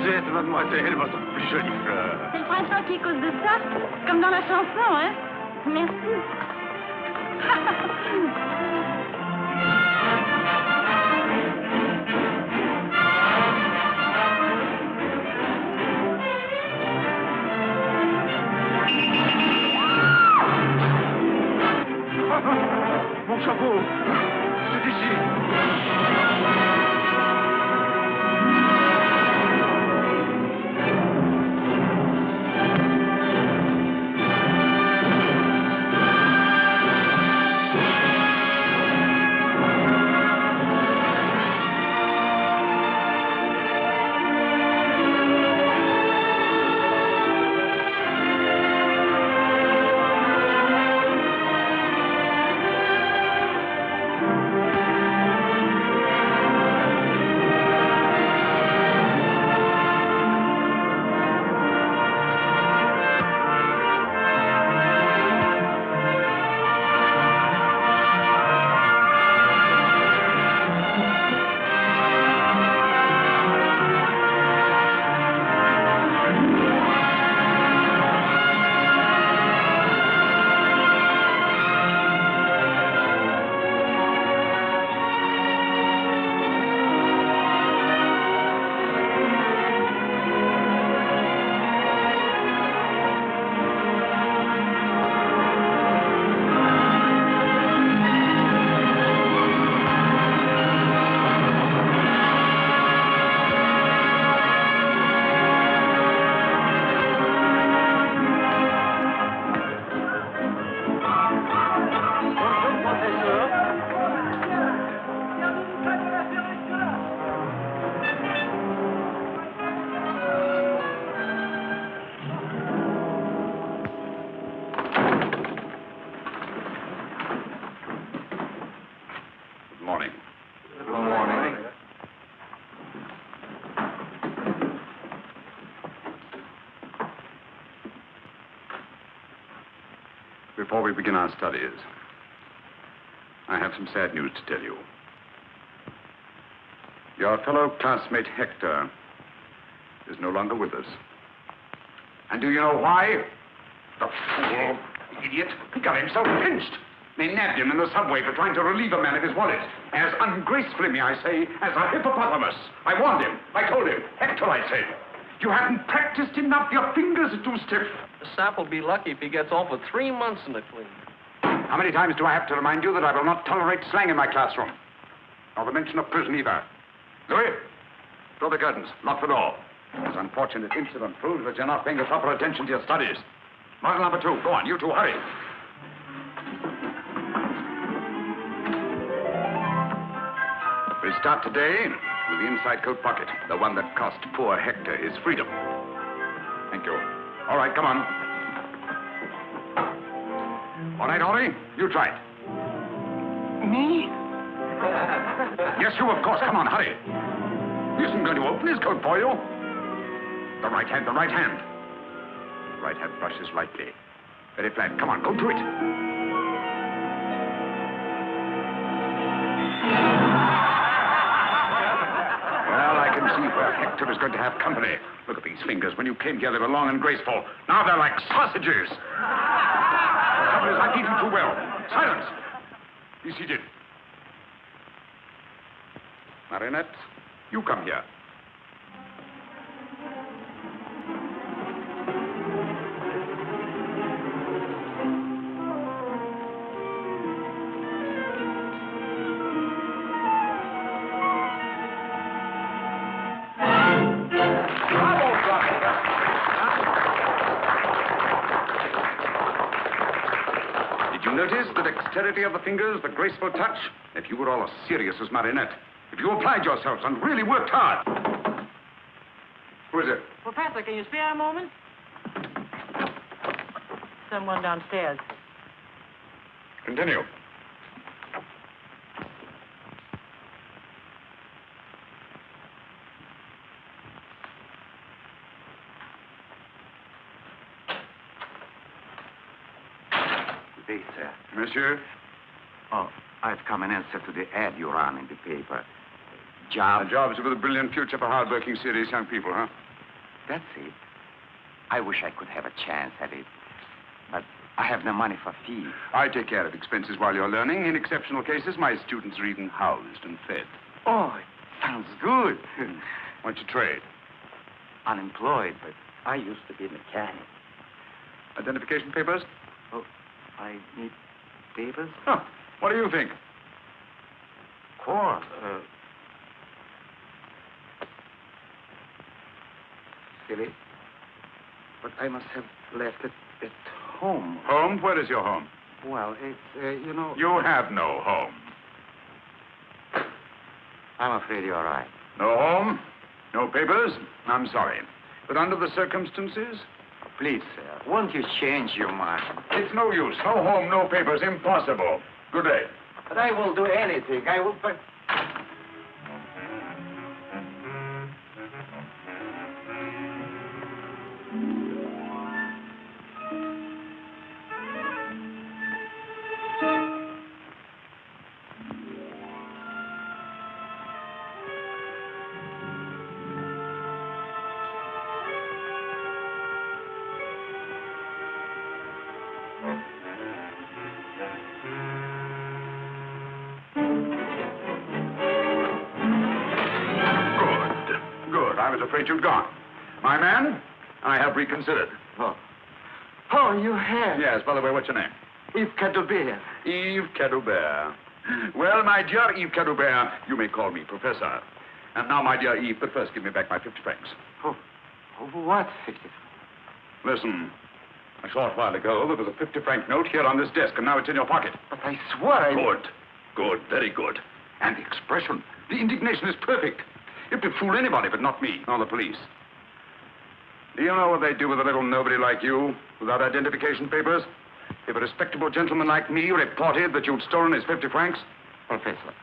vous êtes, mademoiselle, votre plus jolie fleur. C'est le printemps qui est cause de ça, comme dans la chanson, hein? Merci. Mon chapeau, c'est ici. Before we begin our studies, I have some sad news to tell you. Your fellow classmate Hector is no longer with us. And do you know why? The fool, idiot, he got himself pinched. They nabbed him in the subway for trying to relieve a man of his wallet. As ungracefully, may I say, as a hippopotamus. I warned him. I told him. Hector, I said, you haven't practiced enough. Your fingers are too stiff. The sap will be lucky if he gets off with 3 months in the clean. How many times do I have to remind you that I will not tolerate slang in my classroom? Nor the mention of prison either. Louis, draw the curtains. Lock the door. This unfortunate incident proves that you're not paying the proper attention to your studies. Model number 2. Go on, you two, hurry. We'll start today with the inside coat pocket, the one that cost poor Hector his freedom. Thank you. All right, come on. All right, Henri, you try it. Me? Yes, you, of course. Come on, hurry. He isn't going to open his coat for you. The right hand, the right hand. The right hand brushes lightly. Very flat. Come on, go to it. Well, I can see where Hector is going to have company. Look at these fingers. When you came here, they were long and graceful. Now they're like sausages. The trouble is, I'm eating too well. Silence. Be seated. Marinette, you come here. Notice the dexterity of the fingers, the graceful touch. If you were all as serious as Marinette, if you applied yourselves and really worked hard. Who is it? Professor, can you spare a moment? Someone downstairs. Continue. Sir. Monsieur? Oh, I've come in answer to the ad you ran in the paper. Job? Jobs with a brilliant future for hard-working, serious young people, huh? That's it. I wish I could have a chance at it. But I have no money for fees. I take care of expenses while you're learning. In exceptional cases, my students are even housed and fed. Oh, it sounds good. What's your trade? Unemployed, but I used to be a mechanic. Identification papers? Oh, I need papers? Huh. What do you think? Of course. Silly. But I must have left it at home. Home? Where is your home? Well, it's, you know... You have no home. I'm afraid you're right. No home? No papers? I'm sorry. But under the circumstances? Please, sir, won't you change your mind? It's no use. No home, no papers. Impossible. Good day. But I will do anything. I will... I was afraid you'd gone. My man, I have reconsidered. Oh. Oh, you have? Yes, by the way, what's your name? Yves Cadoubert. Yves Cadoubert. Well, my dear Yves Cadoubert, you may call me Professor. And now, my dear Yves, but first give me back my 50 francs. Oh, what 50 francs? Listen, a short while ago, there was a 50-franc note here on this desk, and now it's in your pocket. But I swear I... Good. Good, very good. And the expression, the indignation is perfect. It would fool anybody, but not me, nor the police. Do you know what they'd do with a little nobody like you, without identification papers? If a respectable gentleman like me reported that you'd stolen his 50 francs? Professor,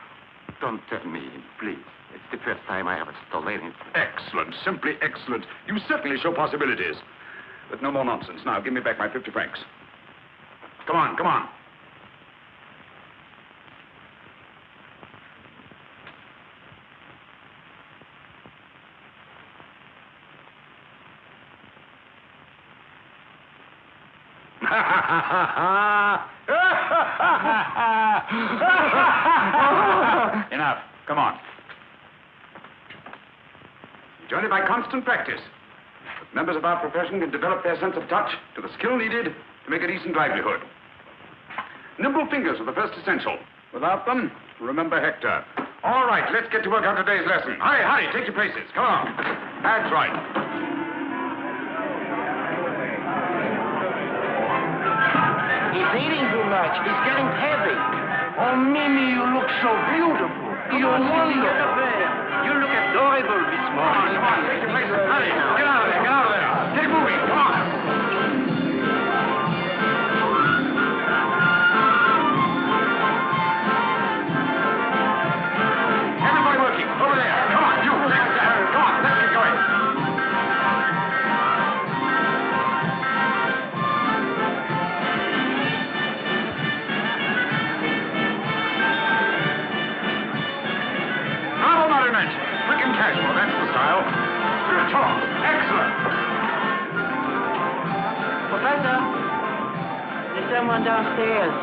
don't turn me in, please. It's the first time I ever stole anything. Excellent, simply excellent. You certainly show possibilities. But no more nonsense. Now, give me back my 50 francs. Come on, come on. Enough. Come on. It's only by constant practice that members of our profession can develop their sense of touch to the skill needed to make a decent livelihood. Nimble fingers are the first essential. Without them, remember Hector. All right, let's get to work on today's lesson. Hurry, take your places. Come on. That's right. He's eating too much. He's getting heavy. Oh, Mimi, you look so beautiful. You're wonderful. You look adorable this morning. Come on, take your places. Hurry. Get out of there, get out of there. Get moving, come on. Everybody working. Over there. Come on, you. Come on, let's get going. Quick and casual, that's the style. Good talk. Excellent. Professor, there's someone downstairs.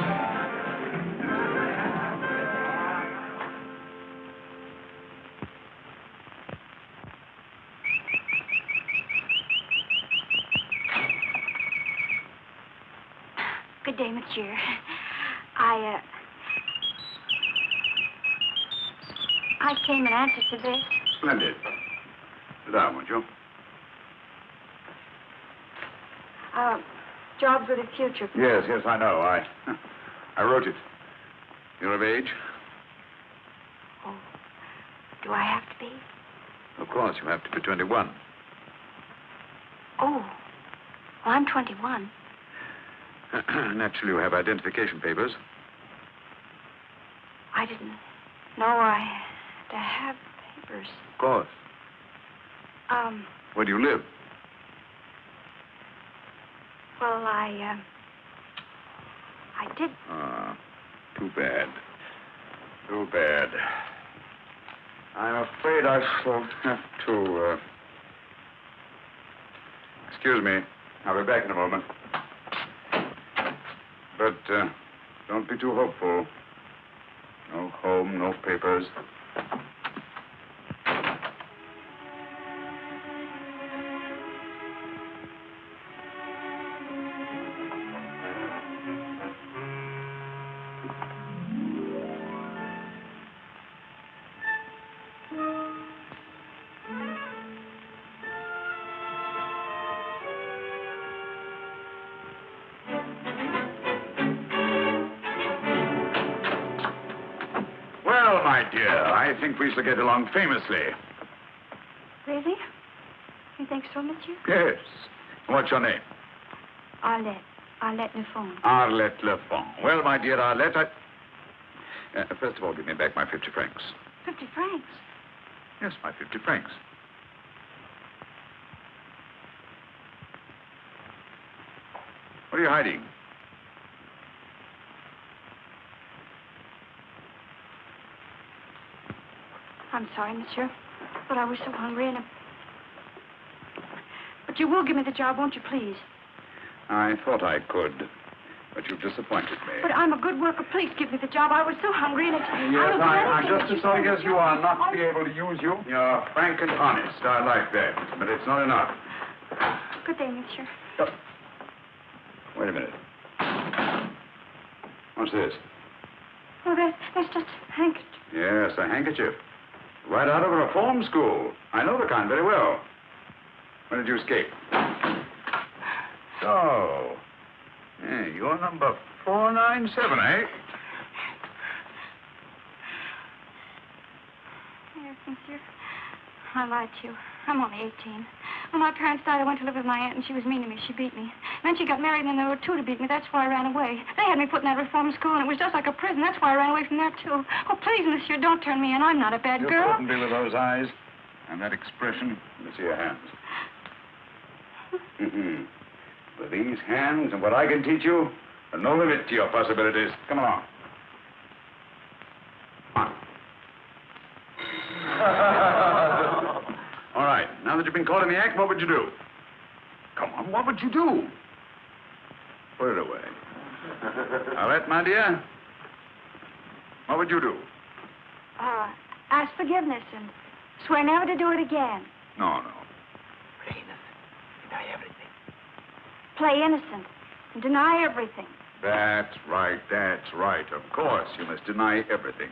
Good day, monsieur. I came in answer to this. Splendid. Sit down, won't you? Jobs with a future. Yes, I know. I wrote it. You're of age? Oh, do I have to be? Of course, you have to be 21. Oh, well, I'm 21. Naturally, you have identification papers. I didn't know I had to have papers. Of course. Where do you live? Well, I did. Too bad. Too bad. I'm afraid I shall have to Excuse me. I'll be back in a moment. But don't be too hopeful. No home, no papers. I think we shall get along famously. Really? You think so, monsieur? Yes. What's your name? Arlette. Arlette Lefond. Arlette Lefond. Well, my dear Arlette, first of all, give me back my 50 francs. 50 francs? Yes, my 50 francs. What are you hiding? I'm sorry, monsieur, but I was so hungry and... But you will give me the job, won't you, please? I thought I could, but you've disappointed me. But I'm a good worker. Please give me the job. I was so hungry and it's... Yes, I'm just as sorry as you are not to be able to use you. You're frank and honest. I like that, but it's not enough. Good day, monsieur. Wait a minute. What's this? Oh, that's just a handkerchief. Yes, a handkerchief. Right out of a reform school. I know the kind very well. When did you escape? So, you're number 497, eh? Yes, monsieur. I lied to you. I'm only 18. When my parents died, I went to live with my aunt, and she was mean to me. She beat me. Then she got married, and then there were two to beat me. That's why I ran away. They had me put in that reform school, and it was just like a prison. That's why I ran away from there, too. Oh, please, monsieur, don't turn me in. I'm not a bad girl. You couldn't be with those eyes and that expression. Let me see your hands. With these hands and what I can teach you, there's no limit to your possibilities. Come along. Come on. All right. Now that you've been caught in the act, what would you do? Come on, what would you do? Put it away. Arlette, my dear, what would you do? Ask forgiveness and swear never to do it again. No. Play innocent. Deny everything. Play innocent and deny everything. That's right. Of course, you must deny everything.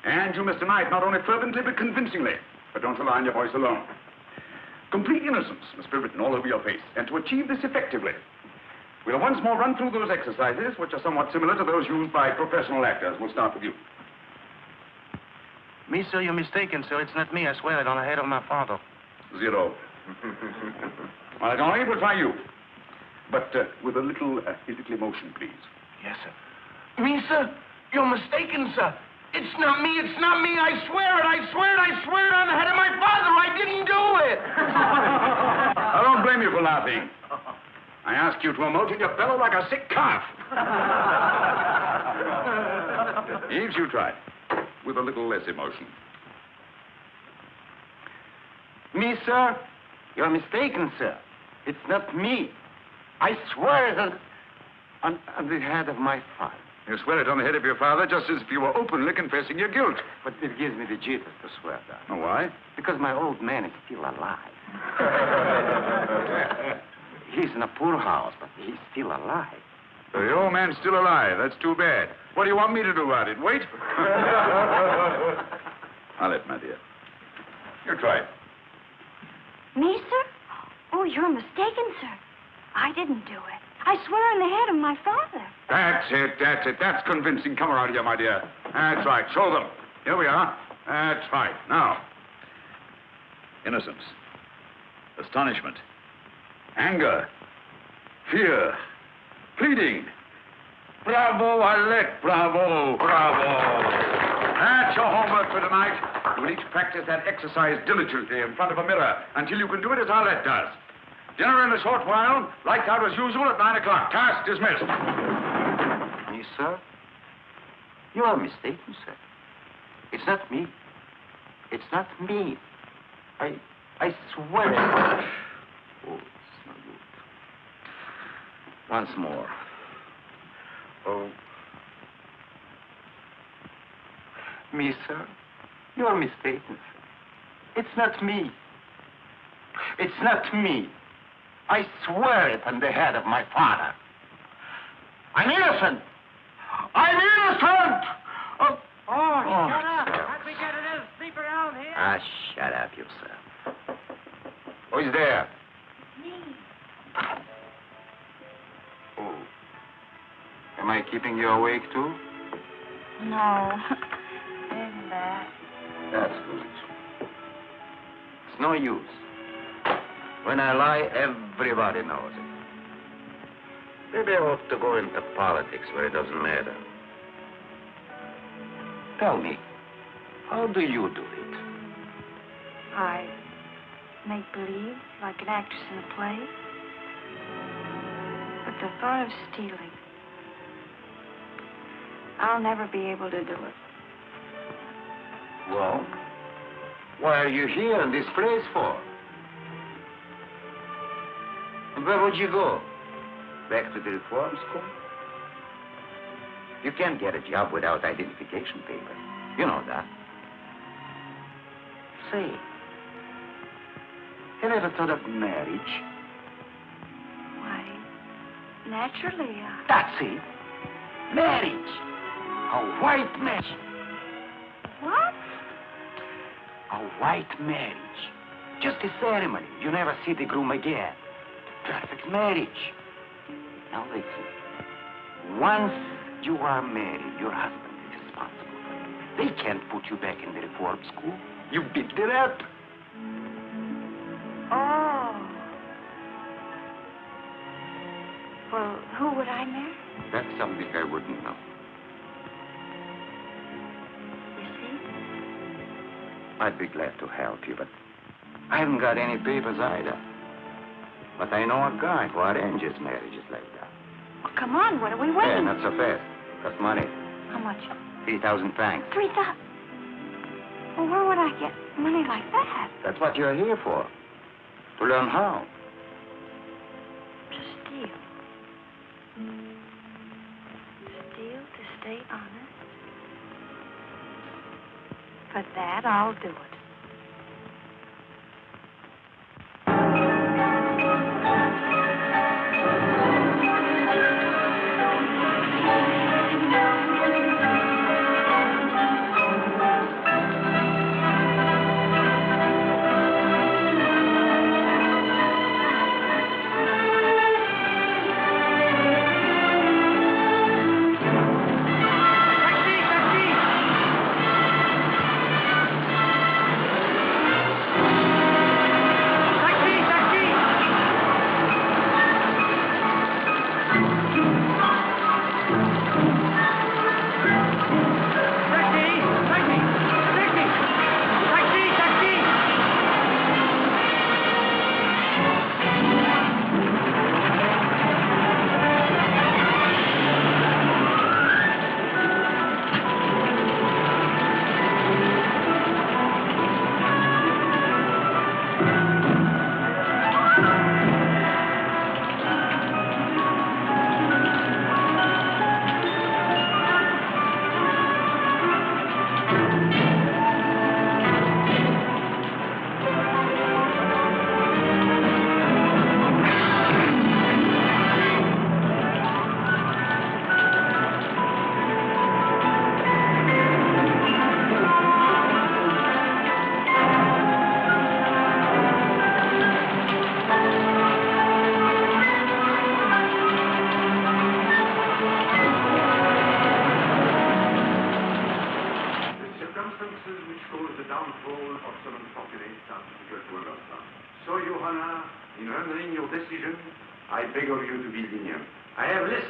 And you must deny it not only fervently, but convincingly. But don't rely on your voice alone. Complete innocence must be written all over your face. And to achieve this effectively, we'll once more run through those exercises, which are somewhat similar to those used by professional actors. We'll start with you. Me, sir, you're mistaken, sir. It's not me. I swear it on the head of my father. 0. Well, it's only able to try you. But with a little emotion, please. Yes, sir. Me, sir? You're mistaken, sir. It's not me. I swear it on the head of my father. I didn't do it. I don't blame you for laughing. I asked you to emote and you bellow like a sick calf. Eves, you try. With a little less emotion. Me, sir? You're mistaken, sir. It's not me. I swear it on the head of my father. You swear it on the head of your father just as if you were openly confessing your guilt. But it gives me the jitters to swear that. Oh, why? Because my old man is still alive. He's in a poorhouse, but he's still alive. So the old man's still alive. That's too bad. What do you want me to do about it? Wait? Arlette, my dear. You try it. Me, sir? Oh, you're mistaken, sir. I didn't do it. I swear on the head of my father. That's it. That's convincing. Come around here, my dear. That's right. Show them. Here we are. That's right. Now, innocence, astonishment, anger, fear, pleading. Bravo, Arlette. Bravo. That's your homework for tonight. You will each practice that exercise diligently in front of a mirror until you can do it as Arlette does. Dinner in a short while. Lights out as usual at 9 o'clock. Task dismissed. Me, sir? You are mistaken, sir. It's not me. I swear it. Oh, it's not Once more. Oh. Me, sir? You're mistaken, sir. It's not me. It's not me. I swear it on the head of my father. I'm innocent. I'm innocent! Oh, shut up. sir. How'd we get a little sleep around here? Ah, shut up, yourself. Who's there? Me. Oh. Am I keeping you awake, too? No. Isn't that? That's good. It's no use. When I lie, everybody knows it. Maybe I ought to go into politics where it doesn't matter. Tell me, how do you do it? I make believe, like an actress in a play. But the thought of stealing, I'll never be able to do it. Well, why are you here in this place for? And where would you go? Back to the reform school? You can't get a job without identification paper. You know that. Say, have you ever thought of marriage? Why, naturally, That's it. Marriage. A white marriage. What? A white marriage. Just a ceremony. You never see the groom again. The perfect marriage. Now listen. Once you are married, your husband is responsible for you. They can't put you back in the reform school. You beat it up. Oh. Well, who would I marry? That's something I wouldn't know. You see? I'd be glad to help you, but I haven't got any papers either. But I know a guy who arranges marriages like that. Well, come on, what are we Yeah, waiting? not so fast. Cost money. How much? 3,000 francs. 3,000. Well, where would I get money like that? That's what you're here for. To learn how. To steal. Steal to stay honest. For that, I'll do it.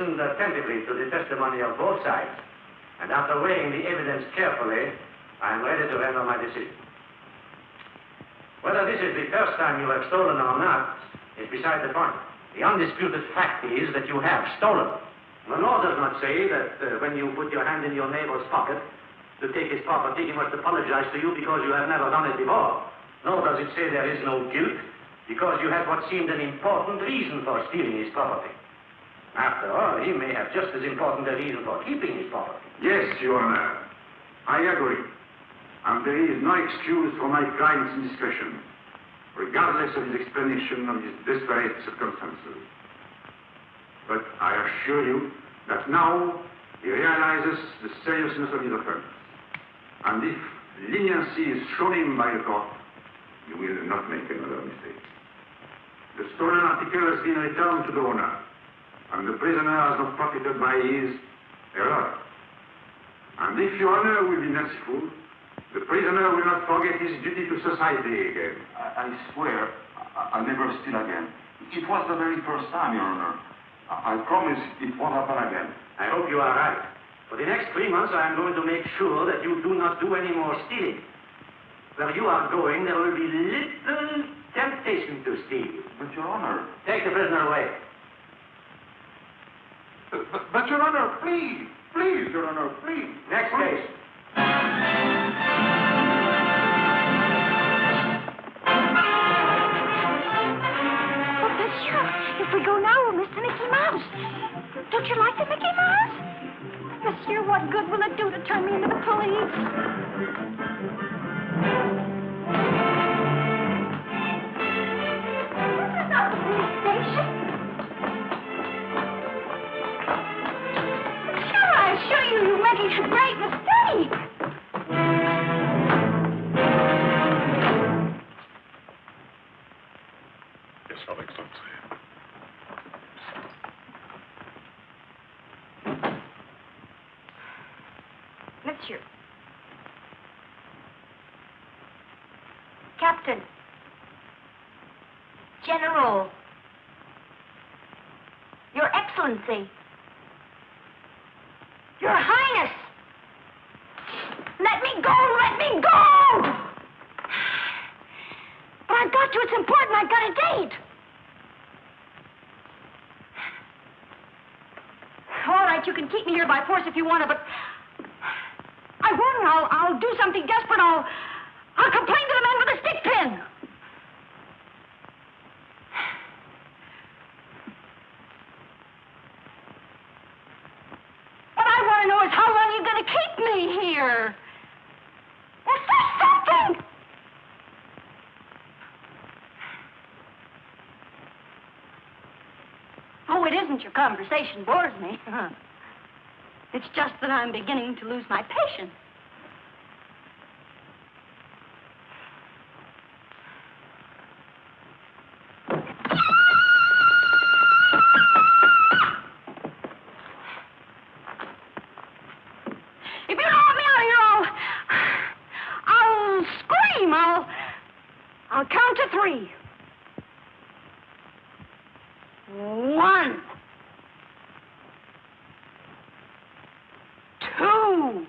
Attentively to the testimony of both sides, and after weighing the evidence carefully, I am ready to render my decision. Whether this is the first time you have stolen or not is beside the point. The undisputed fact is that you have stolen. The law does not say that when you put your hand in your neighbor's pocket to take his property, he must apologize to you because you have never done it before. Nor does it say there is no guilt because you had what seemed an important reason for stealing his property. After all, he may have just as important a reason for keeping his property. Yes, Your Honor. I agree. And there is no excuse for my client's indiscretion, regardless of his explanation of his desperate circumstances. But I assure you that now he realizes the seriousness of his offense. And if leniency is shown him by the court, you will not make another mistake. The stolen article has been returned to the owner, and the prisoner has not profited by his error. And if Your Honor will be merciful, the prisoner will not forget his duty to society again. I swear I'll never steal again. It was the very first time, Your Honor. I promise it won't happen again. I hope you are right. For the next 3 months, I am going to make sure that you do not do any more stealing. Where you are going, there will be little temptation to steal. But, Your Honor... Take the prisoner away. But Your Honor, please, please, Your Honor, please. Next case. But, monsieur, if we go now, we'll miss the Mickey Mouse. Don't you like the Mickey Mouse? Monsieur, what good will it do to turn me into the police? This is not the police station. Sure, I assure you, you're making a great mistake. Yes, Your Excellency. Monsieur. Captain. General. Your Excellency. Your Highness. Let me go! Let me go! But I've got to. It's important. I've got a date. All right, you can keep me here by force if you want to, but I won't. I'll do something desperate. I'll complain to the man with the stick pin. What I want to know is how long you're going to keep me here. Well, say something. Oh, it isn't your conversation bores me. It's just that I'm beginning to lose my patience. If you don't let me out of here, I'll scream. I'll count to 3. 1. 2.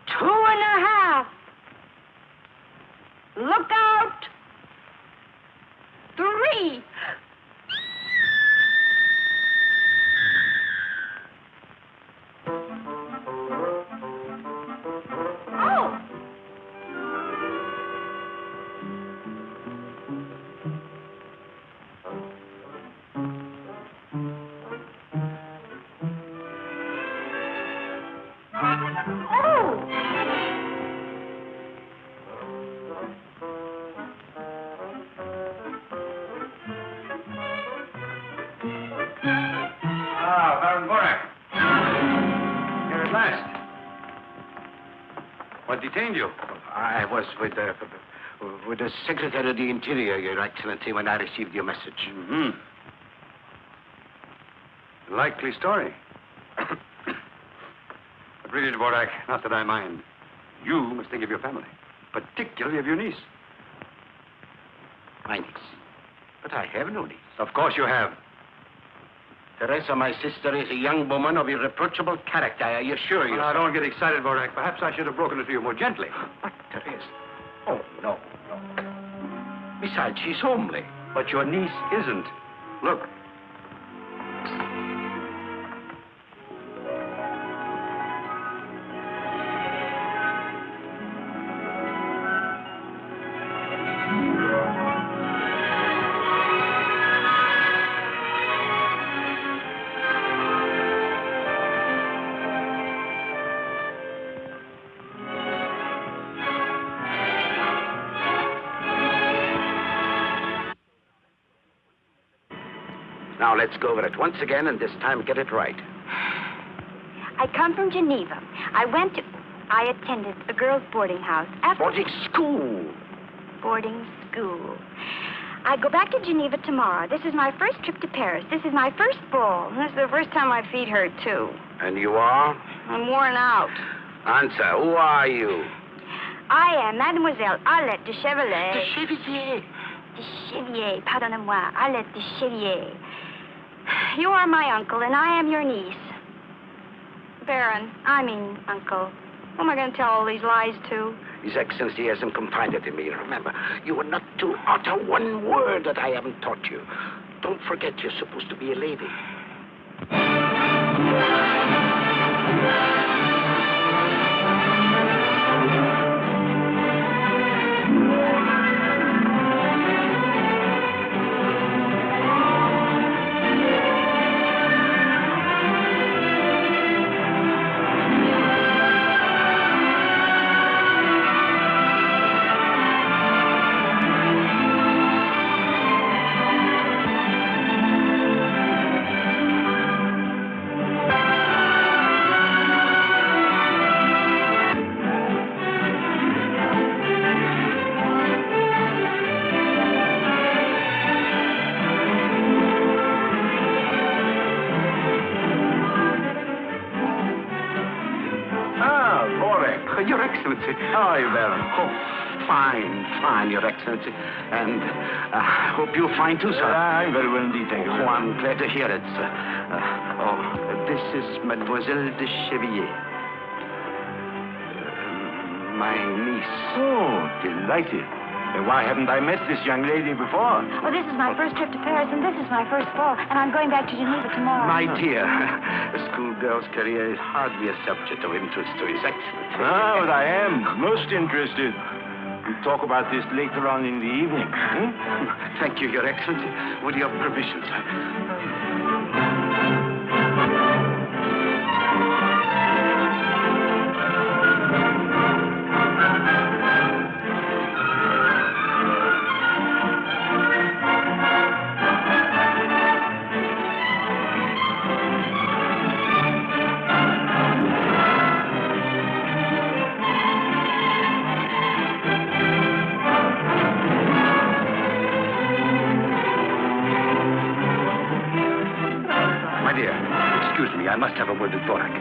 2.5. Look out. 3. Oh. What detained you? I was with the Secretary of the Interior, Your Excellency, when I received your message. Mm-hmm. Likely story. But really, Dvorak, not that I mind. You must think of your family, particularly of your niece. My niece. But I have no niece. Of course you have. Teresa, my sister, is a young woman of irreproachable character, I assure you. Now, don't get excited, Dvorak. Perhaps I should have broken it to you more gently. But, Teresa... Oh, no, no. Besides, she's homely. But your niece isn't. Look. Now, let's go over it once again, and this time get it right. I come from Geneva. I attended a girls' boarding house. Boarding school. Boarding school. I go back to Geneva tomorrow. This is my first trip to Paris. This is my first ball. This is the first time my feet hurt, too. And you are? I'm worn out. Answer, who are you? I am Mademoiselle Arlette de Chevalier. De Chevalier. De Chevier, pardonnez-moi, Arlette de Chevier. You are my uncle, and I am your niece. Uncle. Who am I going to tell all these lies to? His Excellency hasn't confided in me. Remember, you are not to utter one word that I haven't taught you. Don't forget you're supposed to be a lady. Your Excellency. How are you, Baron? Oh, fine, Your Excellency. And I hope you're fine, too, sir. I'm very well indeed, thank you. Oh, I'm glad to hear it, sir. This is Mademoiselle de Chevier. My niece. Oh, delighted. Why haven't I met this young lady before? Well, this is my first trip to Paris, and this is my first ball, and I'm going back to Geneva tomorrow. My dear, a schoolgirl's career is hardly a subject of interest to His Excellency. Ah, but I am most interested. We'll talk about this later on in the evening. Hmm? Thank you, Your Excellency. With your permission, sir. I must have a word with Borak.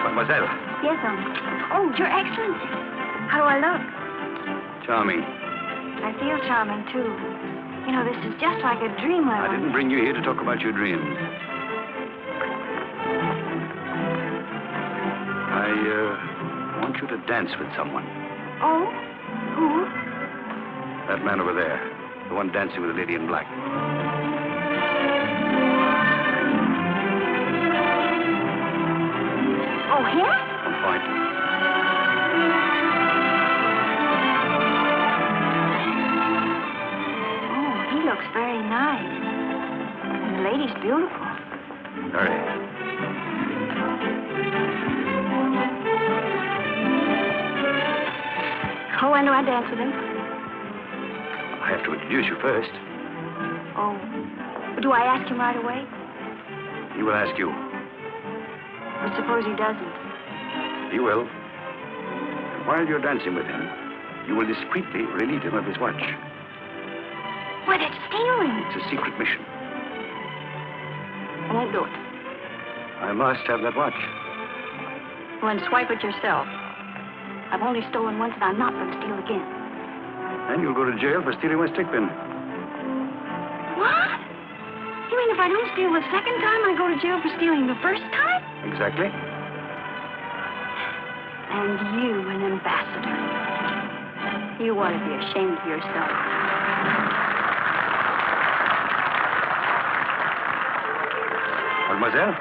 Mademoiselle. Yes, Oh, Your Excellency. How do I look? Charming. I feel charming, too. You know, this is just like a dream I didn't bring you here to talk about your dreams. I want you to dance with someone. Oh? Who? That man over there. The one dancing with the lady in black. Oh, him? On point. Oh, he looks very nice. And the lady's beautiful. Very. Oh, when do I dance with him? I have to introduce you first. Oh. Do I ask him right away? He will ask you. But suppose he doesn't? He will. And while you're dancing with him, you will discreetly relieve him of his watch. Why, that's stealing. It's a secret mission. I won't do it. I must have that watch. Well, then swipe it yourself. I've only stolen once, and I'm not going to steal again. Then you'll go to jail for stealing my stick pin. What? You mean if I don't steal the second time, I go to jail for stealing the first time? Exactly. And you, an ambassador. You ought to be ashamed of yourself. Mademoiselle?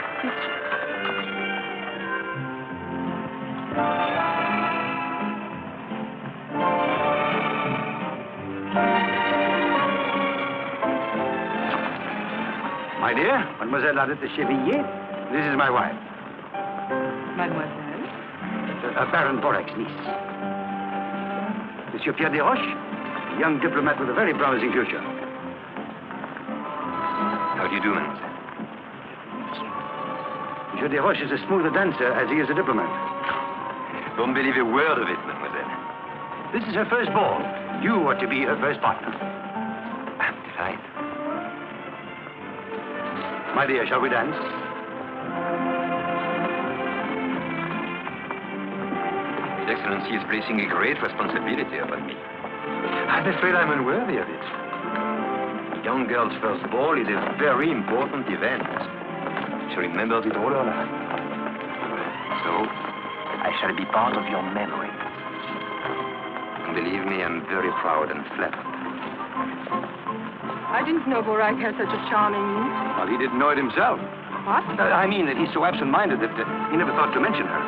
My dear, Mademoiselle Adolphe de Chevillier, this is my wife. Mademoiselle, Baron Borak's niece. Monsieur Pierre Desroches, a young diplomat with a very promising future. How do you do, mademoiselle? Monsieur Desroches is as smooth a dancer as he is a diplomat. Don't believe a word of it, mademoiselle. This is her first ball. You are to be her first partner. Fine. My dear, shall we dance? His Excellency is placing a great responsibility upon me. I'm afraid I'm unworthy of it. A young girl's first ball is a very important event. She remembers it all her life. So, I shall be part of your memory. Believe me, I'm very proud and flattered. I didn't know Borak had such a charming niece. Well, he didn't know it himself. What? I mean that he's so absent-minded that he never thought to mention her.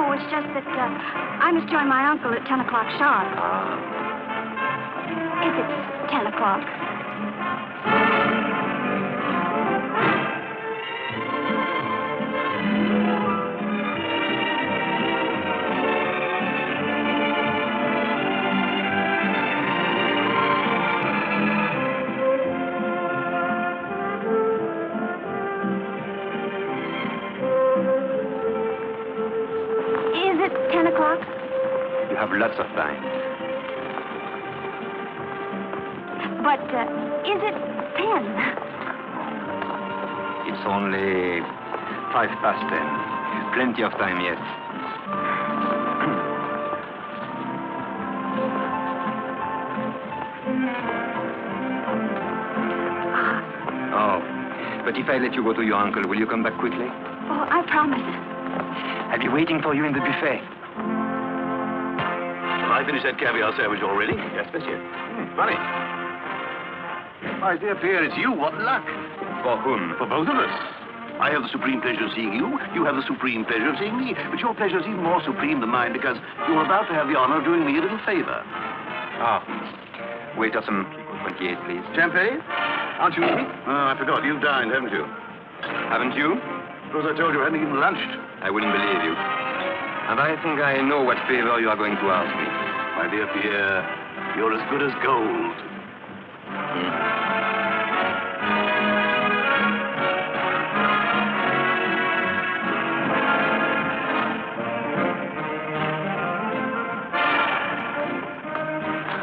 It's just that I must join my uncle at 10 o'clock sharp. If it's 10 o'clock. Lots of time. But is it 10? It's only 10:05. Plenty of time yet. Oh, but if I let you go to your uncle, will you come back quickly? Oh, I promise. I'll be waiting for you in the buffet. I finished that caviar sandwich already. Yes, monsieur. Funny. My dear Pierre, it's you. What luck. For whom? For both of us. I have the supreme pleasure of seeing you. You have the supreme pleasure of seeing me. But your pleasure is even more supreme than mine because you're about to have the honor of doing me a little favor. Ah. Wait for some 28, please. Champagne? Aren't you eating? Oh, I forgot. You've dined, haven't you? Haven't you? Because I told you I hadn't even lunched. I wouldn't believe you. And I think I know what favor you are going to ask me. My dear Pierre, you're as good as gold.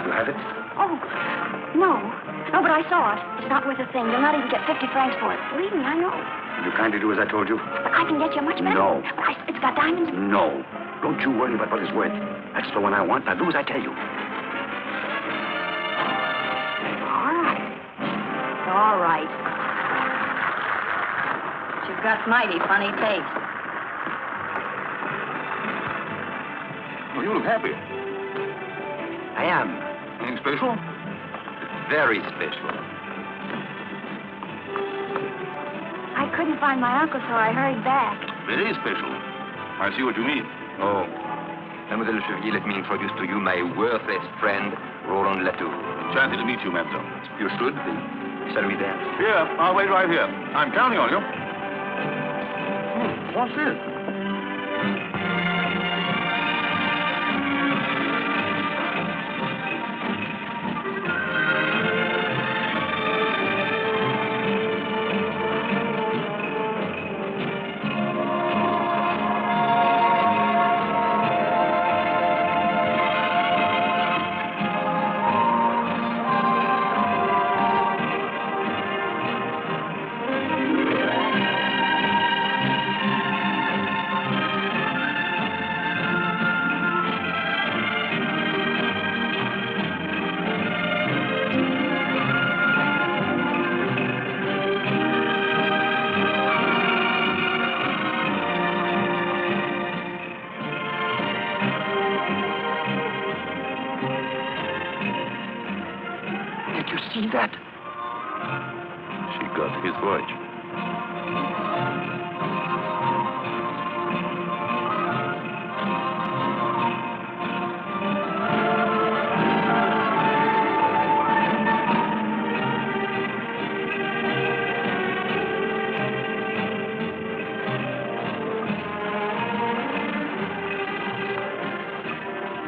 You have it? Oh, no. No, but I saw it. It's not worth a thing. You'll not even get 50 francs for it. Believe me, I know. Will you kindly do as I told you? But I can get you much better. No. But it's got diamonds. No. Don't you worry about what it's worth. That's the one I want. Now do as I tell you. All right. All right. But you've got mighty funny taste. Well, you look happy. I am. Anything special? Very special. I couldn't find my uncle, so I hurried back. Very special. I see what you mean. Oh. Mademoiselle Chevalier, let me introduce to you my worthless friend, Roland Latour. Enchanted to meet you, mademoiselle. You should be. Shall we dance? Here, I'll wait right here. I'm counting on you. What's this? watch.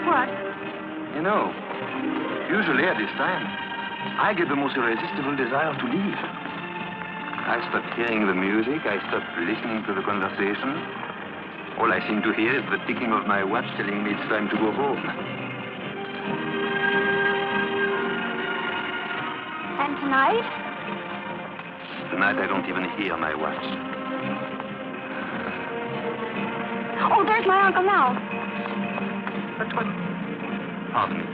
What? You know, usually at this time, I get the most irresistible desire to leave. I stopped hearing the music. I stopped listening to the conversation. All I seem to hear is the ticking of my watch telling me it's time to go home. And tonight? Tonight, I don't even hear my watch. Oh, there's my uncle now. But what? Pardon me.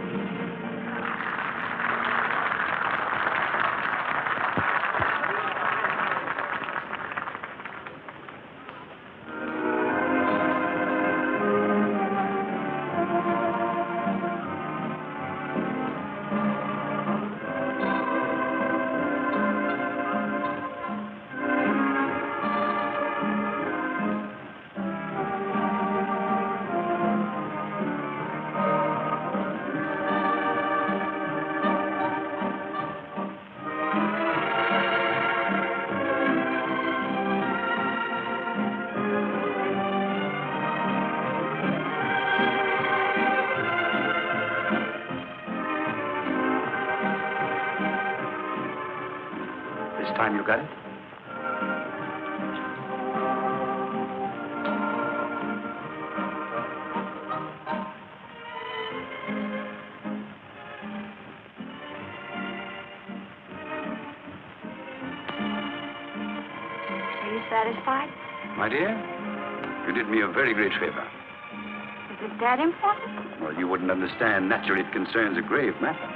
Time you got it? Are you satisfied? My dear, you did me a very great favor. Is it that important? Well, you wouldn't understand. Naturally, it concerns a grave matter.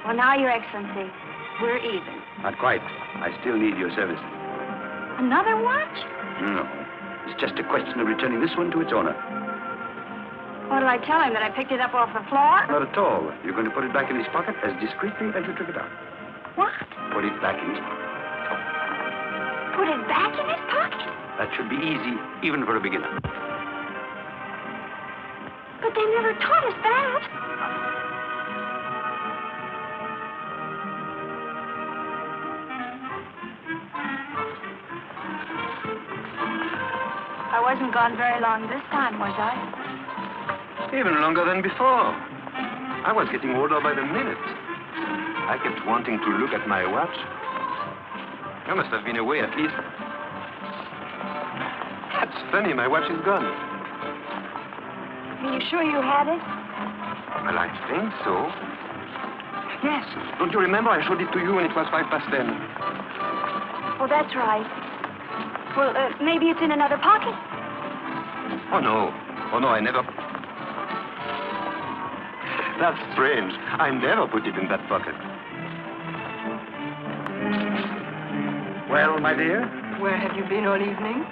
Well, now, Your Excellency, we're even. Not quite. I still need your services. Another watch? No. It's just a question of returning this one to its owner. What do I tell him, that I picked it up off the floor? Not at all. You're going to put it back in his pocket as discreetly as you took it out. What? Put it back in his pocket. Put it back in his pocket? That should be easy, even for a beginner. But they never taught us that. I wasn't gone very long this time, was I? Even longer than before. I was getting older by the minute. I kept wanting to look at my watch. You must have been away at least. That's funny, my watch is gone. Are you sure you had it? Well, I think so. Yes. Don't you remember I showed it to you when it was 10:05? Oh, that's right. Well, maybe it's in another pocket. Oh, no. Oh, no, I never... That's strange. I never put it in that pocket. Well, my dear? Where have you been all evening?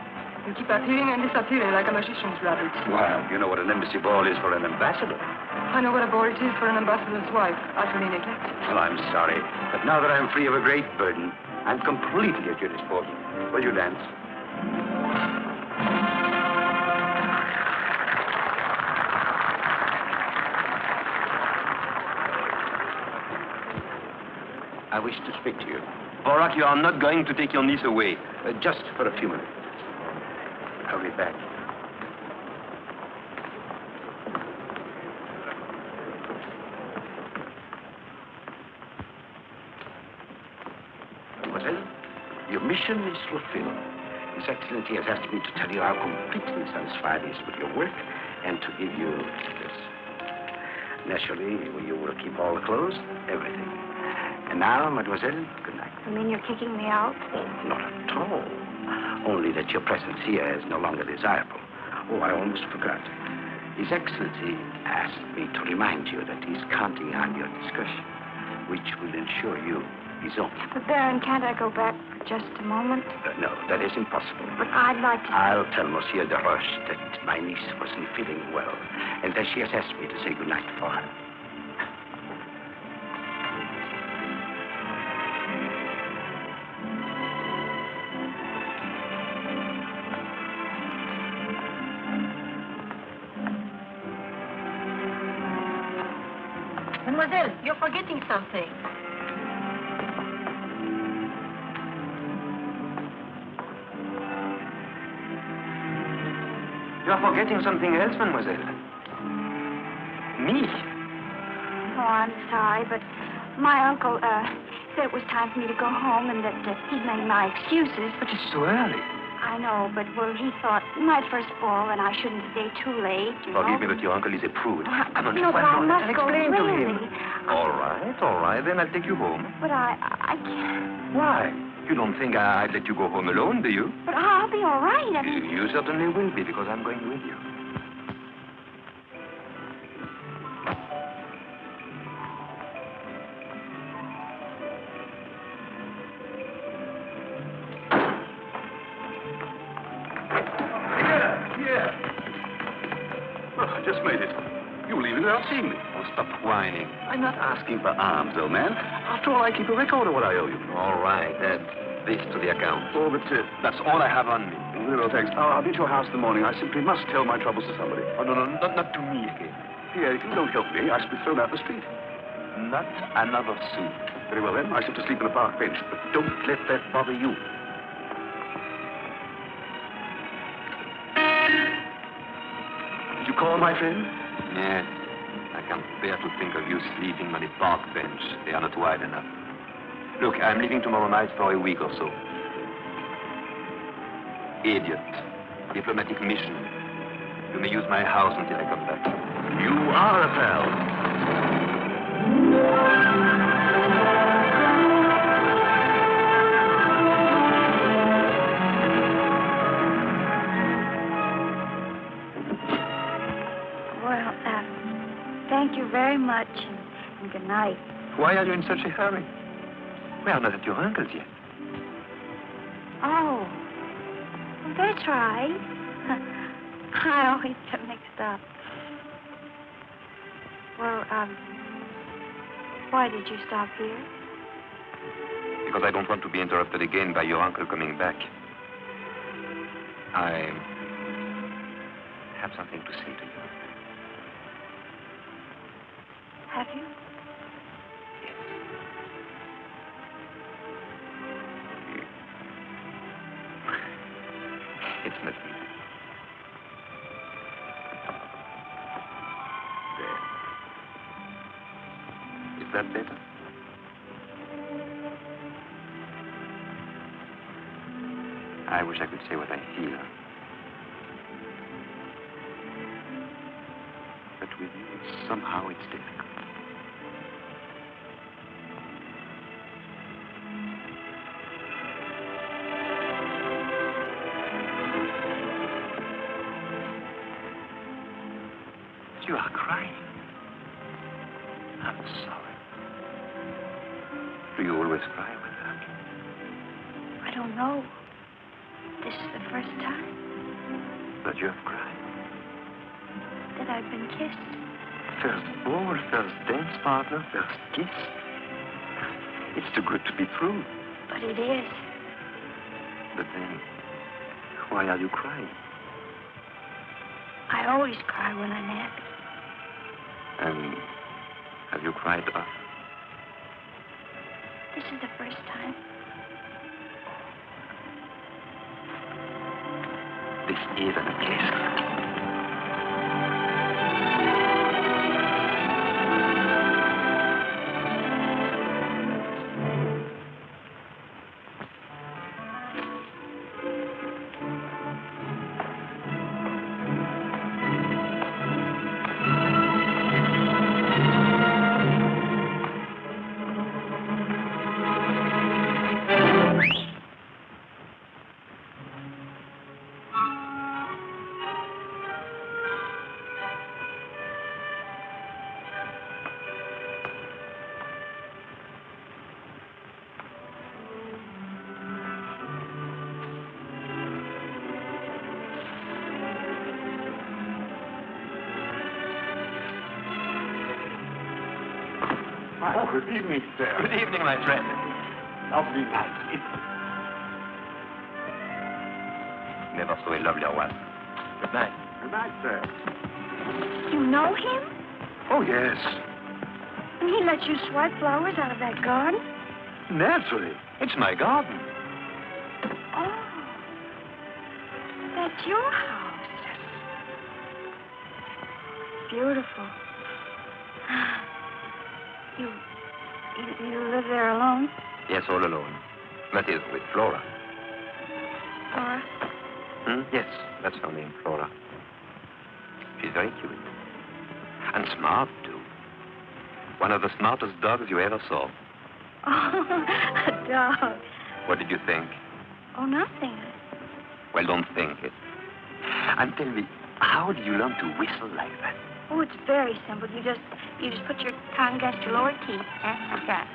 You keep appearing and disappearing like a magician's rabbit. Well, you know what an embassy ball is for an ambassador. I know what a bore it is for an ambassador's wife, utterly neglected. Well, I'm sorry. But now that I'm free of a great burden, I'm completely at your disposal. Will you dance? I wish to speak to you. Borak, you are not going to take your niece away. Just for a few minutes. I'll be back. Mademoiselle, your mission is fulfilled. His Excellency has asked me to tell you how completely satisfied he is with your work and to give you this. Naturally, you will keep all the clothes, everything. And now, mademoiselle, good night. You mean you're kicking me out? Oh, not at all. Only that your presence here is no longer desirable. Oh, I almost forgot. His Excellency asked me to remind you that he's counting on your discretion, which will ensure you his own. But, Baron, can't I go back for just a moment? No, that is impossible. But I'd like to... I'll tell Monsieur de Roche that my niece wasn't feeling well, and that she has asked me to say goodnight for her. Mademoiselle, you're forgetting something. You're forgetting something else, mademoiselle. Me. Oh, I'm sorry, but my uncle, said it was time for me to go home and that he'd make my excuses. But it's so early. I know, but, well, he thought my first ball and I shouldn't stay too late, you know. Forgive me, but your uncle is a prude. Come on, No, but I must go, explain to him. really. All right, then I'll take you home. But I can't. Why? You don't think I'd let you go home alone, do you? But I'll be all right. I mean... You certainly will be, because I'm going with you. Here. Well, I just made it. You leave it without seeing me. Oh, stop whining. I'm not asking for alms, old man. After all, I keep a record of what I owe you. All right, add this to the account. Oh, but that's all I have on me. Very well, thanks. I'll be at your house in the morning. I simply must tell my troubles to somebody. Oh, no, not to me again. Here, if you don't help me, I shall be thrown out the street. Not another sou. Very well, then. I shall have to sleep on a park bench. But don't let that bother you. Did you call, my friend? Yes. I can't bear to think of you sleeping on a park bench. They are not wide enough. Look, I'm leaving tomorrow night for a week or so. Idiot. Diplomatic mission. You may use my house until I come back. You are a pal. Well, thank you very much, and good night. Why are you in such a hurry? We are not at your uncle's yet. Oh, well, that's right. I always get mixed up. Well, why did you stop here? Because I don't want to be interrupted again by your uncle coming back. I have something to say to you. Have you? It's nothing. There. Is that better? I wish I could say what I feel. But with you, somehow it's difficult. You are crying. I'm sorry. Do you always cry when you're happy? I don't know. This is the first time But you have cried. that I've been kissed. First ball, first dance partner, first kiss. It's too good to be true. But it is. But then, why are you crying? I always cry when I'm happy. And have you cried often? This is the first time. This is an occasion. Oh, good evening, sir. Good evening, my friend. Lovely night. Never saw a lovelier one. Good night. Good night, sir. You know him? Oh, yes. And he lets you swipe flowers out of that garden? Naturally. It's my garden. Oh. That's your house. Beautiful. You live there alone? Yes, all alone. That is, with Flora. Flora? Yes, that's her name, Flora. She's very cute. And smart, too. One of the smartest dogs you ever saw. Oh, a dog. What did you think? Oh, nothing. Well, don't think it. And tell me, how do you learn to whistle like that? Oh, it's very simple. You just put your tongue against your lower teeth, like that.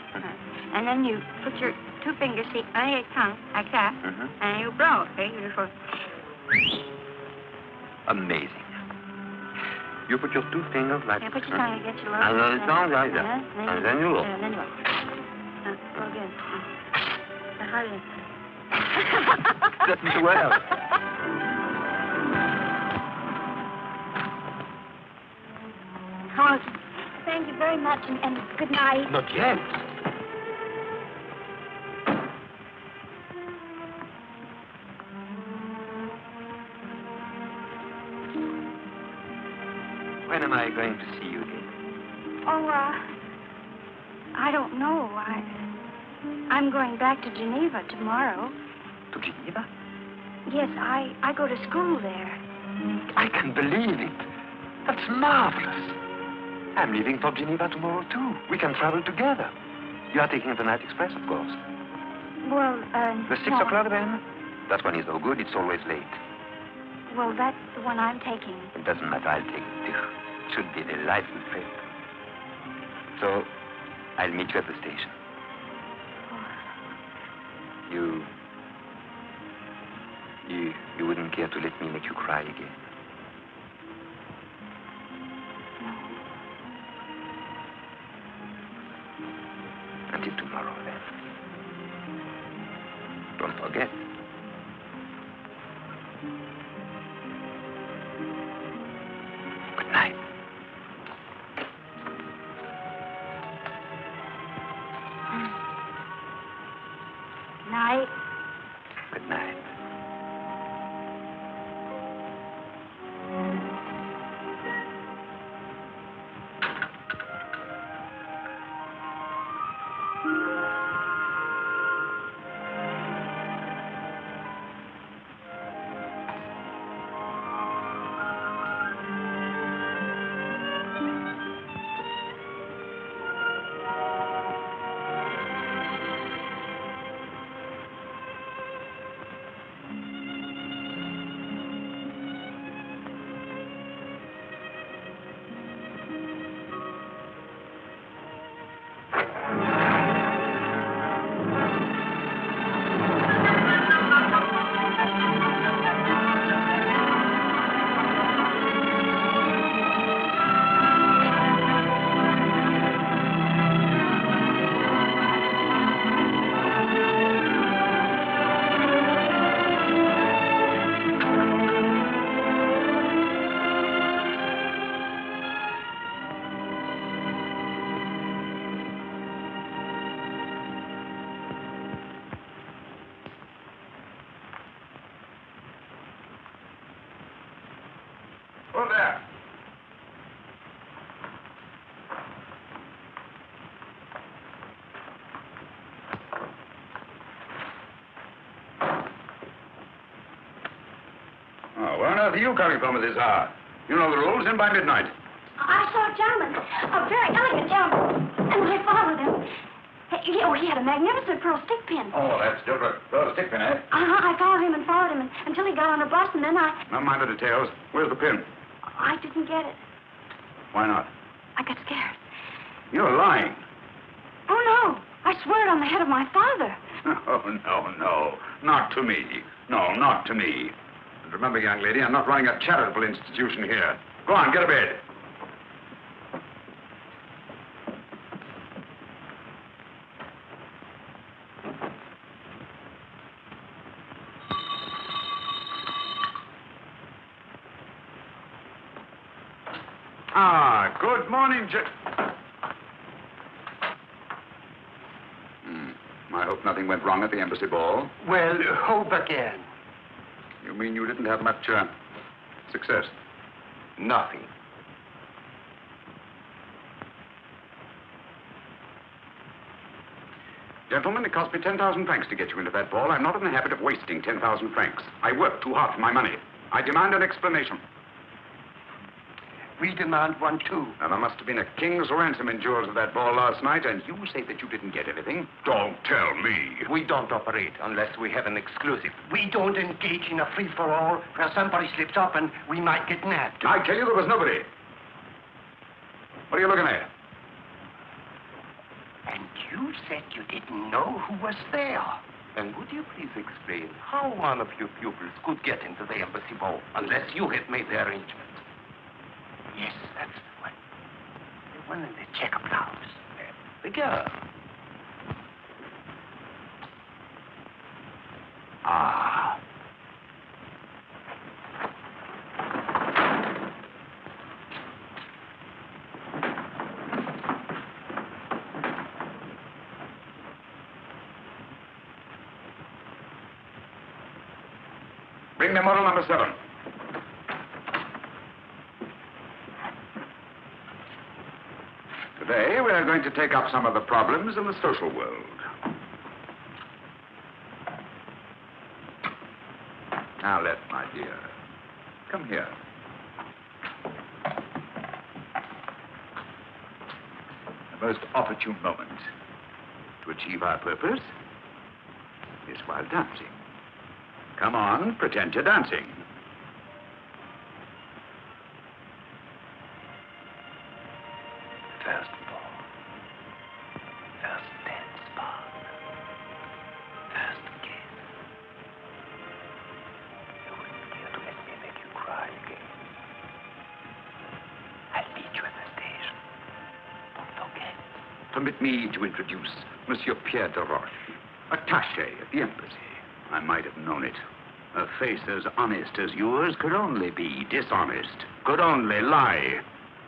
And then you put your two fingers on your tongue, like that, and you blow. Okay, you just go. Amazing. You put your two fingers like... Yeah, put your tongue against your lower and teeth. then tongue like that. And then you look. And then you go. Go again. Harder. Doesn't well. Oh, thank you very much, and good night. Not yet. When am I going to see you again? Oh, I don't know. I'm going back to Geneva tomorrow. To Geneva? Yes, I go to school there. I can believe it. That's marvelous. I'm leaving for Geneva tomorrow, too. We can travel together. You are taking the night express, of course. Well, The 6 no. o'clock, then? That one is no good. It's always late. Well, that's the one I'm taking. It doesn't matter. I'll take it, too. It should be a delightful trip. So, I'll meet you at the station. You wouldn't care to let me make you cry again? Until tomorrow, then. Don't forget. Good night. Night. Good night. Oh, there. Oh, where on earth are you coming from at this hour? You know the rules, in by midnight. I saw a gentleman, a very elegant gentleman, and I followed him. He had a magnificent pearl stick pin. Oh, that's different. Well, stick pin, eh? I followed him until he got on a bus, and then Never mind the details. Where's the pin? I didn't get it. Why not? I got scared. You're lying. Oh, no. I swear it on the head of my father. Oh, no. Not to me. No, not to me. And remember, young lady, I'm not running a charitable institution here. Go on, get to bed. Good morning, nothing went wrong at the embassy ball? Well, hope again. You mean you didn't have much success? Nothing. Gentlemen, it cost me 10,000 francs to get you into that ball. I'm not in the habit of wasting 10,000 francs. I worked too hard for my money. I demand an explanation. We demand one, too. Now, there must have been a king's ransom in jewels of that ball last night, and you say that you didn't get anything? Don't tell me. We don't operate unless we have an exclusive. We don't engage in a free-for-all where somebody slips up and we might get nabbed. I tell you there was nobody. What are you looking at? And you said you didn't know who was there. And would you please explain how one of your pupils could get into the embassy ball unless you had made the arrangement? Yes, that's the one. The one in the checker blouse. The girl. Ah. Bring the model number 7. Today, we are going to take up some of the problems in the social world. Now, let, my dear, come here. The most opportune moment to achieve our purpose is while dancing. Come on, pretend you're dancing. First ball. First dance part. First kiss. You wouldn't dare to let me make you cry again. I'll meet you at the station. Don't forget. Permit me to introduce Monsieur Pierre de Roche, attaché at the embassy. I might have known it. A face as honest as yours could only be dishonest, could only lie.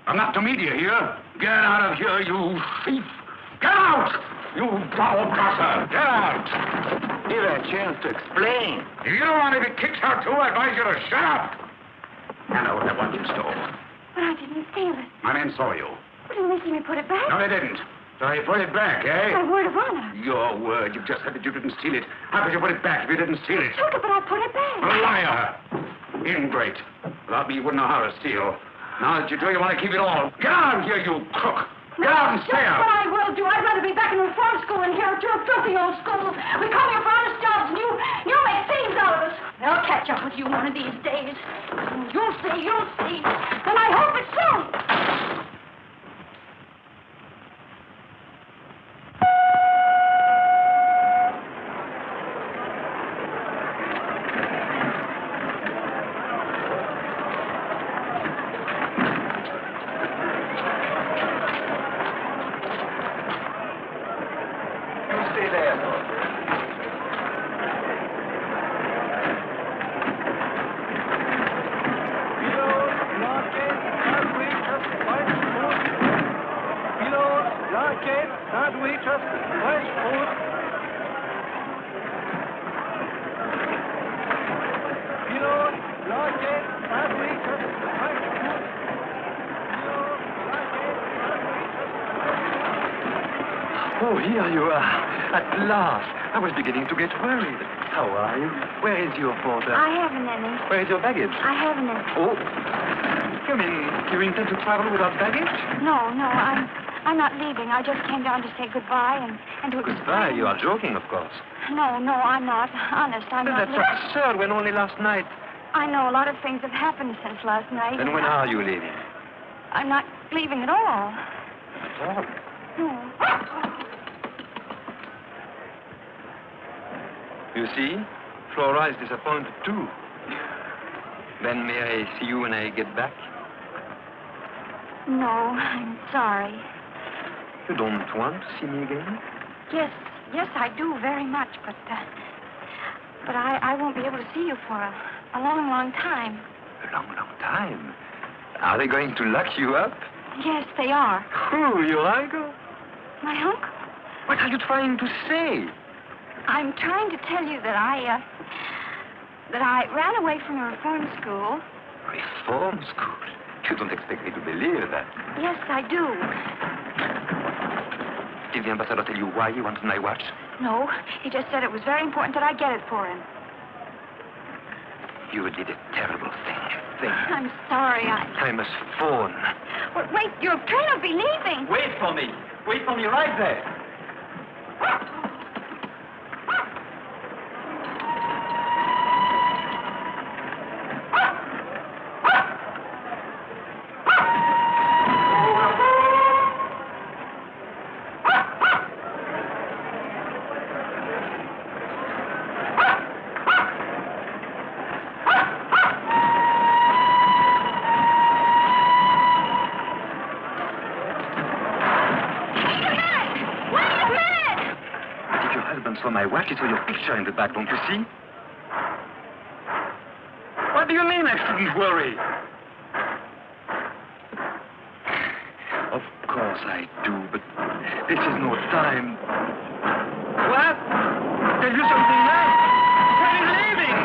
I'm not to meet you here. Get out of here, you thief. Get out! You foul brasser. Get out! Give her a chance to explain. If you don't want to be kicked out too, I advise you to shut up. I know what I want you stole. But I didn't steal it. My men saw you. But didn't they see me put it back? No, they didn't. So you put it back, eh? My word of honor. Your word. You just said that you didn't steal it. How could you put it back if you didn't steal it? I took it, but I put it back. Liar! Ingrate. Without me, you wouldn't know how to steal. Now that you do, you want to keep it all. Get out of here, you crook! Get out and stay That's out! what I will do. I'd rather be back in reform school than here at your filthy old school. We come here for honest jobs, and you make thieves out of us. They'll catch up with you one of these days. You'll see, you'll see. And I hope it's soon. Oh, here you are. At last. I was beginning to get worried. How are you? Where is your porter? I haven't any. Where is your baggage? I haven't any. Oh. Come in. You intend to travel without baggage? No, I'm not leaving. I just came down to say goodbye and to explain. Goodbye. You are joking, of course. No, I'm not. Honest, I'm But not. that's absurd when only last night. I know a lot of things have happened since last night. Then when are you leaving? I'm not leaving at all. At all? No. You see, Flora is disappointed too. Then may I see you when I get back? No, I'm sorry. You don't want to see me again? Yes, I do very much, but I won't be able to see you for a long, long time. A long, long time? Are they going to lock you up? Yes, they are. Who, your uncle? My uncle? What are you trying to say? I'm trying to tell you that I ran away from a reform school. Reform school? You don't expect me to believe that. Yes, I do. Did the ambassador tell you why he wanted my watch? No, he just said it was very important that I get it for him. You did a terrible thing. I'm sorry, I must phone. Well, wait, your train will be leaving. Wait for me. Wait for me right there. For my watch, it's for your picture in the back, don't you see? What do you mean I shouldn't worry? Of course I do, but this is no time. What? Tell you something now? Train is leaving!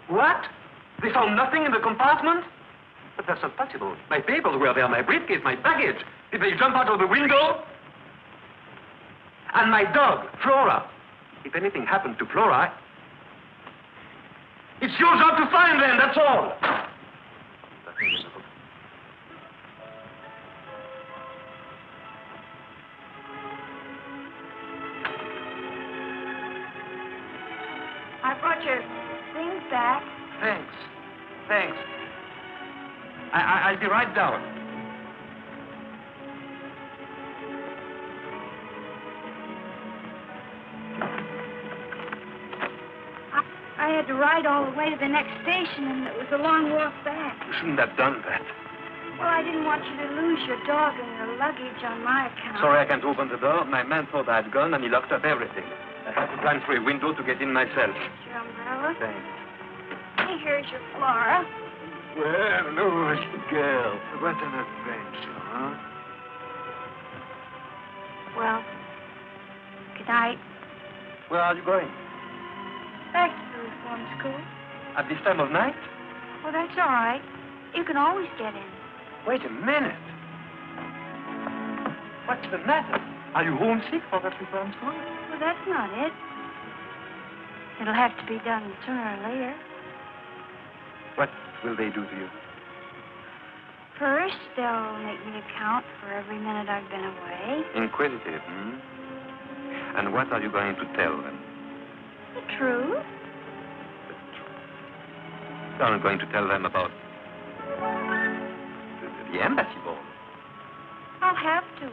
What? They found nothing in the compartment? But that's not possible. My papers were there, my briefcase, my baggage. Did they jump out of the window? And my dog, Flora. If anything happened to Flora, it's your job to find them, that's all. I brought your things back. Thanks. Thanks. I'll be right down. I had to ride all the way to the next station, and it was a long walk back. You shouldn't have done that. Well, I didn't want you to lose your dog and your luggage on my account. Sorry I can't open the door. My man thought I had gone, and he locked up everything. I had to climb through a window to get in myself. Here's your umbrella. Thanks. Hey, here's your Flora. Well, Louis, girl, what an adventure, huh? Well, good night. Where are you going? Back to the reform school. At this time of night? Well, that's all right. You can always get in. Wait a minute. What's the matter? Are you homesick for that reform school? Well, that's not it. It'll have to be done sooner or later. What will they do to you? First, they'll make me account for every minute I've been away. Inquisitive, hmm? And what are you going to tell them? The truth. You aren't going to tell them about the embassy ball. I'll have to.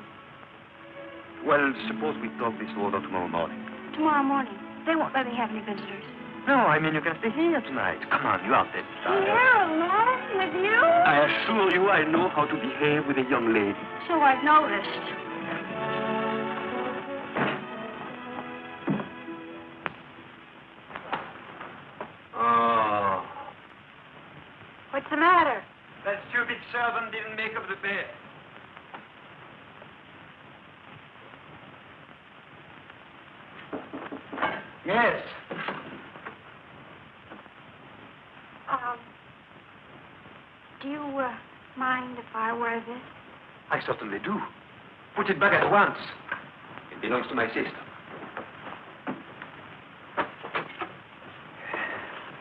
Well, suppose we talk this over tomorrow morning. Tomorrow morning. They won't let me have any visitors. No, I mean you can stay here tonight. Come on, you are dead tired. Here, alone with you? I assure you I know how to behave with a young lady. So I've noticed. Oh. What's the matter? That stupid servant didn't make up the bed. Yes. Do you mind if I wear this? I certainly do. Put it back at once. It belongs to my sister.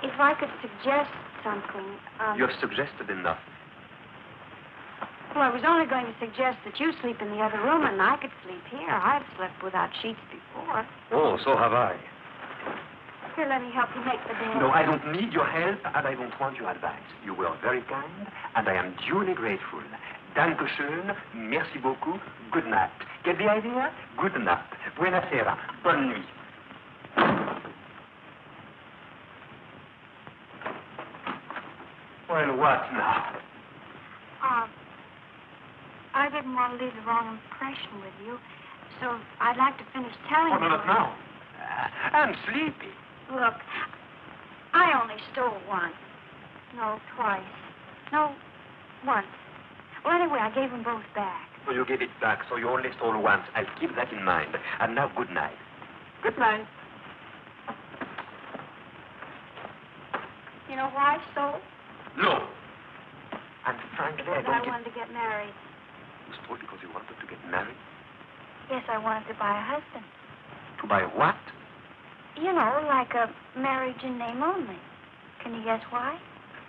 If I could suggest something, You've suggested enough. Well, I was only going to suggest that you sleep in the other room and I could sleep here. I've slept without sheets before. Oh, so have I. Here, let me help you make the bed. No, I don't need your help, and I don't want your advice. You were very kind, and I am duly grateful. Dankeschön, merci beaucoup, good night. Get the idea? Good night. Buonasera, bonne nuit. Well, what now? I didn't want to leave the wrong impression with you, so I'd like to finish telling you. Oh, no, not now. I'm sleepy. Look, I only stole once. No, twice. No, once. Well, anyway, I gave them both back. So you gave it back, so you only stole once. I'll keep that in mind. And now, good night. Good night. You know why I stole? No. And frankly, Because I wanted to get married. You stole because you wanted to get married? Yes, I wanted to buy a husband. To buy what? You know, like a marriage in name only. Can you guess why?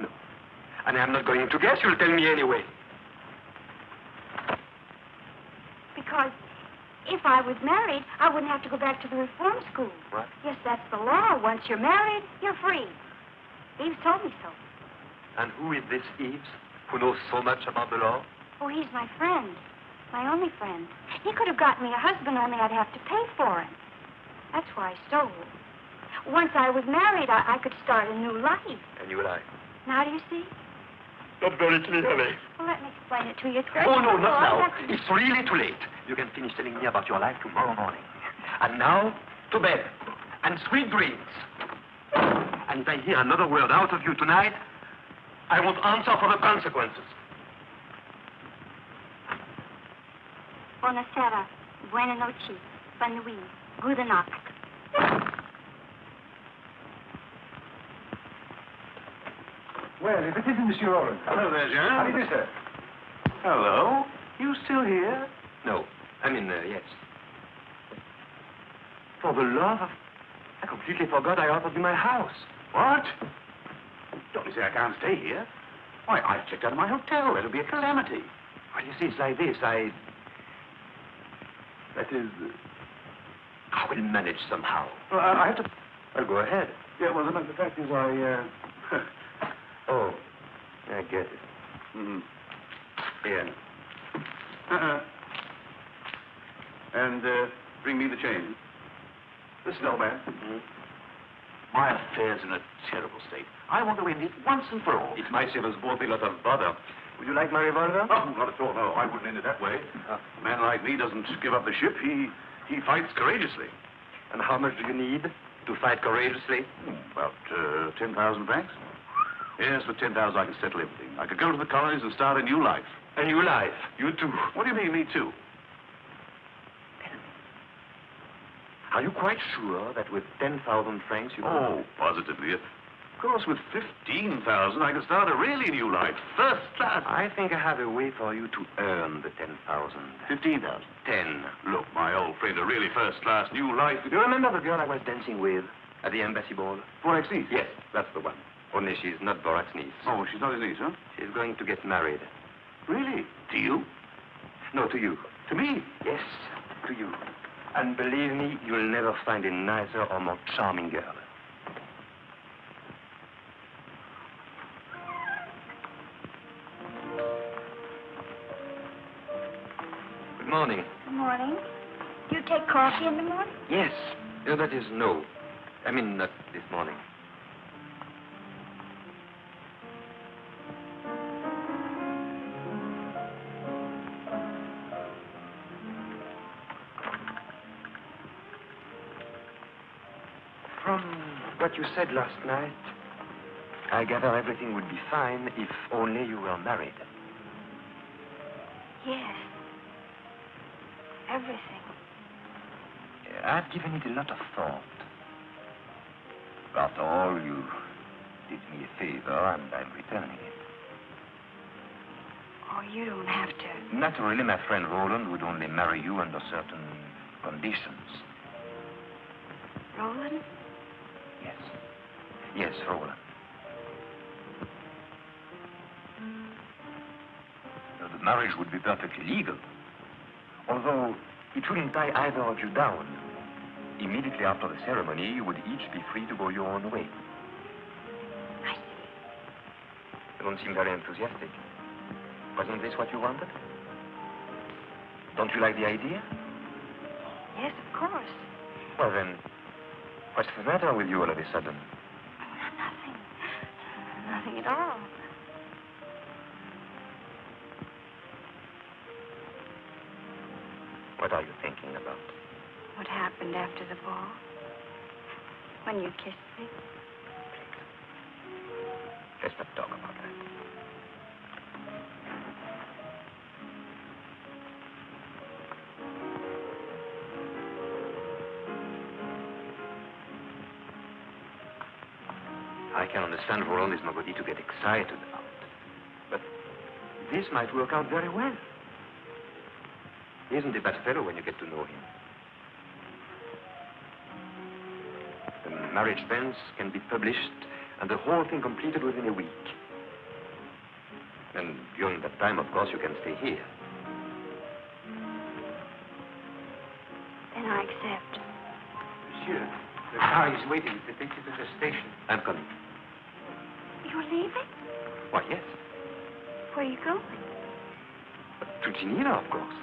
No. And I'm not going to guess. You'll tell me anyway. Because if I was married, I wouldn't have to go back to the reform school. What? Yes, that's the law. Once you're married, you're free. Eves told me so. And who is this Eves, who knows so much about the law? Oh, he's my friend. My only friend. He could have gotten me a husband, only I'd have to pay for him. That's why I stole. Once I was married, I could start a new life. A new life? Now do you see? Not very clearly. Well, let me explain it to you. It's very Oh, no, simple. not now. All I have to- It's really too late. You can finish telling me about your life tomorrow morning. And now, to bed. And sweet dreams. And if I hear another word out of you tonight, I won't answer for the consequences. Buonasera. Buona noche. Bonne nuit. Good night. Well, if it isn't Monsieur Roland. Hello there, Jean. How do you do, sir? Hello. You still here? No. I mean, yes. For the love of... I completely forgot I offered you my house. What? Don't you say I can't stay here? Why, I've checked out of my hotel. It'll be a calamity. Well, you see, it's like this. That is... I will manage somehow. Well, I have to... Well, go ahead. Yeah, well, the fact is Oh, I get it. Mm-hmm. Here. And, bring me the change. The snowman. Mm-hmm. My affair's in a terrible state. I want to end it once and for all. It might save us both a lot of bother. Would you like my revolver? Oh, not at all, no. I wouldn't end it that way. A man like me doesn't give up the ship. He fights courageously. And how much do you need to fight courageously? About 10,000 francs. Yes, with 10,000 I can settle everything. I could go to the colonies and start a new life. A new life? You too? What do you mean, me too? Are you quite sure that with 10,000 francs you... Oh, positively. Of course, with 15,000 I could start a really new life. First class. I think I have a way for you to earn the 10,000. 15,000. 10. Look, my old friend, a really first-class new life. Do you remember the girl I was dancing with at the embassy ball? Borak's niece? Yes, that's the one. Only she's not Borak's niece. Oh, she's not his niece, huh? She's going to get married. Really? To you? No, to you. To me? Yes, to you. And believe me, you'll never find a nicer or more charming girl. Good morning. Good morning. Do you take coffee in the morning? Yes. That is no. I mean, not this morning. From what you said last night, I gather everything would be fine if only you were married. Yes. Everything. I've given it a lot of thought. After all, you did me a favor, and I'm returning it. Oh, you don't have to. Naturally, my friend Roland would only marry you under certain conditions. Roland? Yes. Yes, Roland. Now, the marriage would be perfectly legal. Although it wouldn't tie either of you down. Immediately after the ceremony, you would each be free to go your own way. I see. You don't seem very enthusiastic. Wasn't this what you wanted? Don't you like the idea? Yes, of course. Well, then, what's the matter with you all of a sudden? Nothing. Nothing at all. What are you thinking about? What happened after the ball? When you kissed me? Let's not talk about that. I can understand Roland is nobody to get excited about. But this might work out very well. Isn't he that fellow when you get to know him? The marriage plans can be published and the whole thing completed within a week. And during that time, of course, you can stay here. Then I accept. Monsieur, the car is waiting to take you to the station. I'm coming. You're leaving? Why, yes. Where are you going? To Geneva, of course.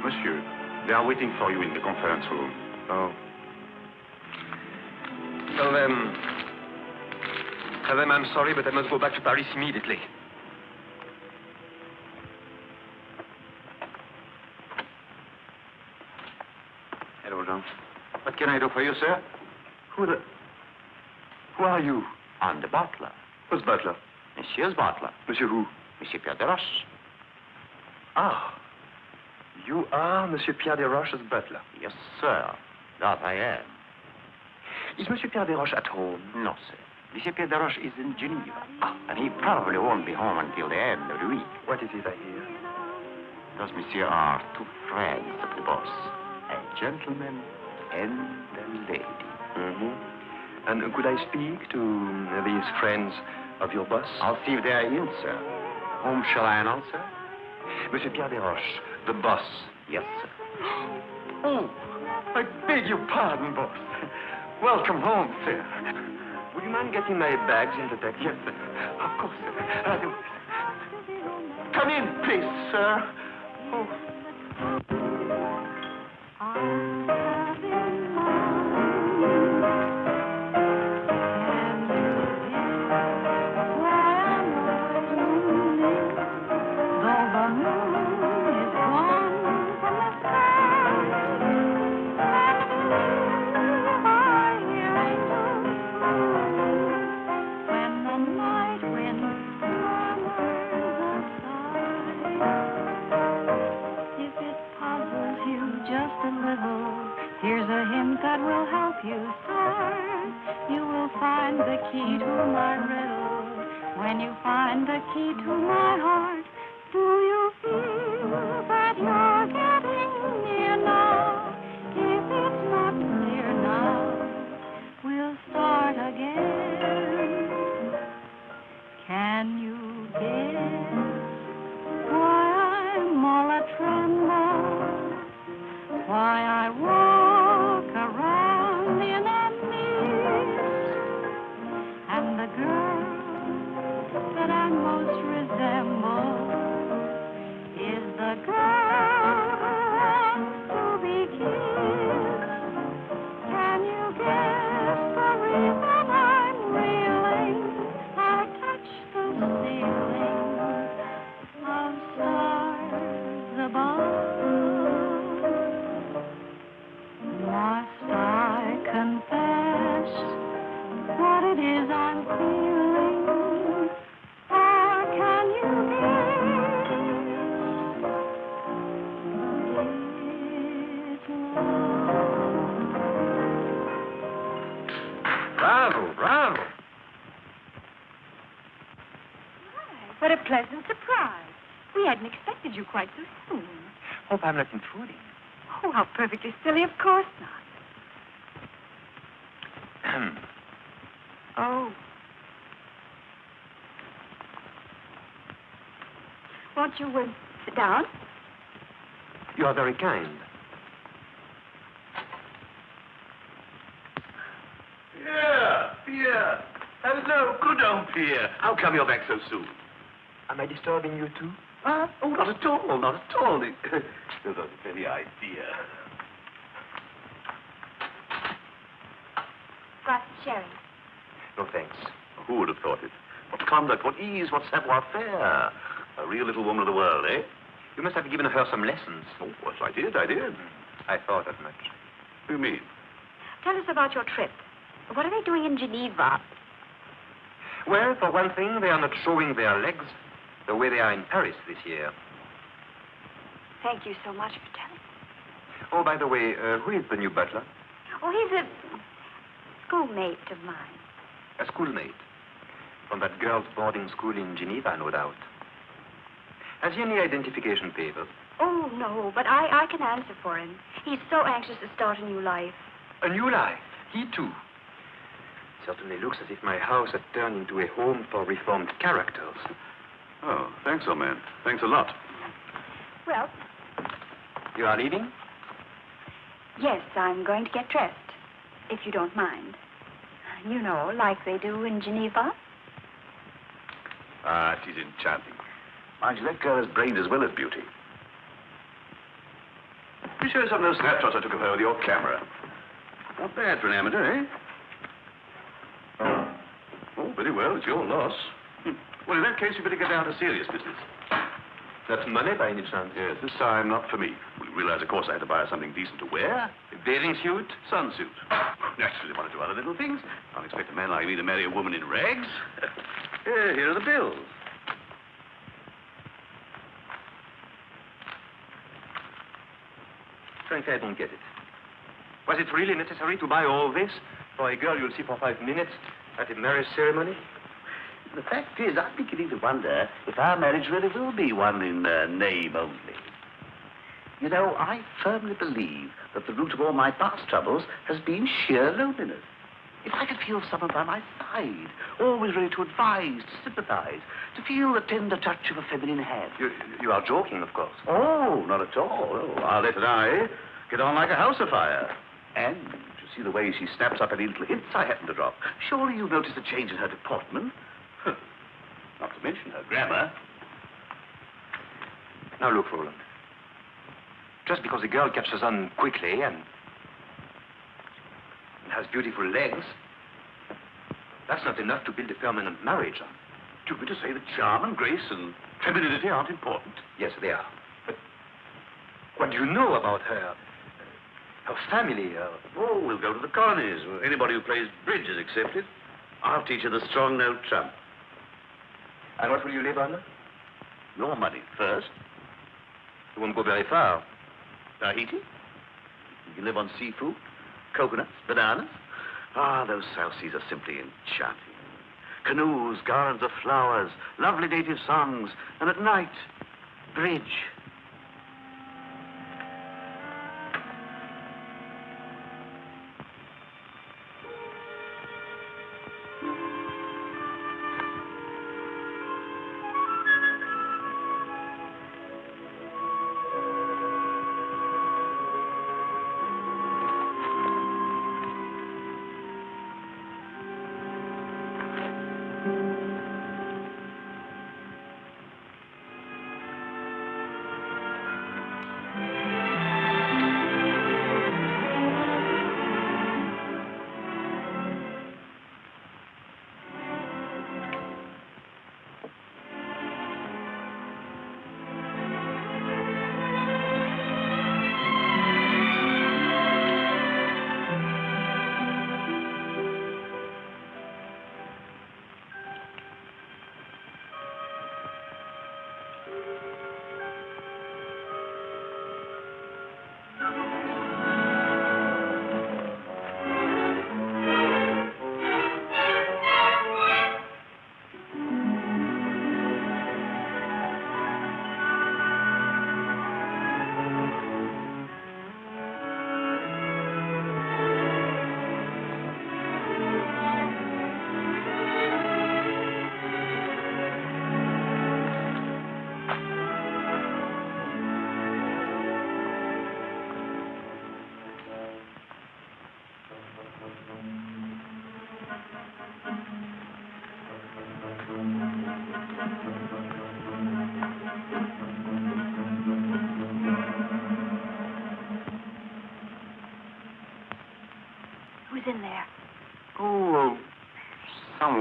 Monsieur, they are waiting for you in the conference room. Oh. Well, tell them I'm sorry, but I must go back to Paris immediately. Hello, Jean. What can I do for you, sir? Who are you? I'm the butler. Who's butler? Monsieur's butler. Monsieur who? Monsieur Pierre de Roche. Ah. You are Monsieur Pierre de Roche's butler. Yes, sir. That I am. Is Monsieur Pierre de Roche at home? No, sir. Monsieur Pierre de Roche is in Geneva. And he probably won't be home until the end of the week. What is it I hear? Those monsieur are two friends of the boss. A gentleman and a lady. Mm-hmm. And could I speak to these friends of your boss? I'll see if they are in, sir. Whom shall I announce, sir? Monsieur Pierre de Roche, the boss. Yes, sir. Oh, I beg your pardon, boss. Welcome home, sir. Would you mind getting my bags in the taxi? Yes, sir. Of course, sir. Come in, please, sir. Oh. Here's a hint that will help you start. You will find the key to my riddle when you find the key to my heart. Do you feel that you're getting near now? If it's not clear now, we'll start again. Can you guess why I'm all a tremble? Why I walk around in a mist, and the girl that I most resemble is the girl who wants to be kissed. Can you guess the reason I'm reeling? I touch the ceiling of stars above. Must I confess what it is I'm feeling? Or can you guess it's love? Bravo, bravo. Hi, what a pleasant surprise. We hadn't expected you quite so soon. Hope I'm not intruding. Oh, how perfectly silly. Of course not. Oh. Won't you sit down? You are very kind. Pierre. Hello, good old Pierre. How come you're back so soon? Am I disturbing you too? Oh, not at all, not at all. Still not a very idea. Glass of sherry. No, thanks. Who would have thought it? What conduct, what ease, what savoir-faire. A real little woman of the world, eh? You must have given her some lessons. Oh, yes, I did. I thought as much. What do you mean? Tell us about your trip. What are they doing in Geneva? Well, for one thing, they are not showing their legs the way they are in Paris this year. Thank you so much for telling. Oh, by the way, who is the new butler? Oh, he's a schoolmate of mine. A schoolmate. From that girls' boarding school in Geneva, no doubt. Has he any identification papers? Oh, no, but I can answer for him. He's so anxious to start a new life. A new life? He too? Certainly looks as if my house had turned into a home for reformed characters. Oh, thanks, old man. Thanks a lot. Well, You are leaving? yes, I'm going to get dressed, if you don't mind. You know, like they do in Geneva. Ah, she's enchanting. Mind you, that girl has brains as well as beauty. You show some of those snapshots I took of her with your camera. Not bad for an amateur, eh? Oh, very well. It's your loss. Well, in that case, you better get down to serious business. That's money by any chance? Yes, this time not for me. We realize, of course, I had to buy her something decent to wear. A bathing suit? Sunsuit. Naturally, one or two other little things. Can't expect a man like me to marry a woman in rags. Here are the bills. Frankly, I don't get it. Was it really necessary to buy all this for a girl you'll see for 5 minutes at a marriage ceremony? The fact is, I'm beginning to wonder if our marriage really will be one in name only. You know, I firmly believe that the root of all my past troubles has been sheer loneliness. If I could feel someone by my side, always ready to advise, to sympathize, to feel the tender touch of a feminine hand. You are joking, of course. Oh, not at all. Oh, Arlette and I get on like a house afire. And to see the way she snaps up any little hints I happen to drop. Surely you've noticed a change in her deportment. Not to mention her grammar. Now look, Roland. Just because a girl catches on quickly and has beautiful legs, that's not enough to build a permanent marriage on. Do you mean to say that charm and grace and femininity aren't important? Yes, they are. But what do you know about her? Her family, Oh, we'll go to the colonies. Anybody who plays bridge is accepted. I'll teach her the strong note trump. And what will you live on? Your money first. You won't go very far. Tahiti? You can live on seafood, coconuts, bananas. Ah, those South Seas are simply enchanting. Canoes, garlands of flowers, lovely native songs, and at night, bridge.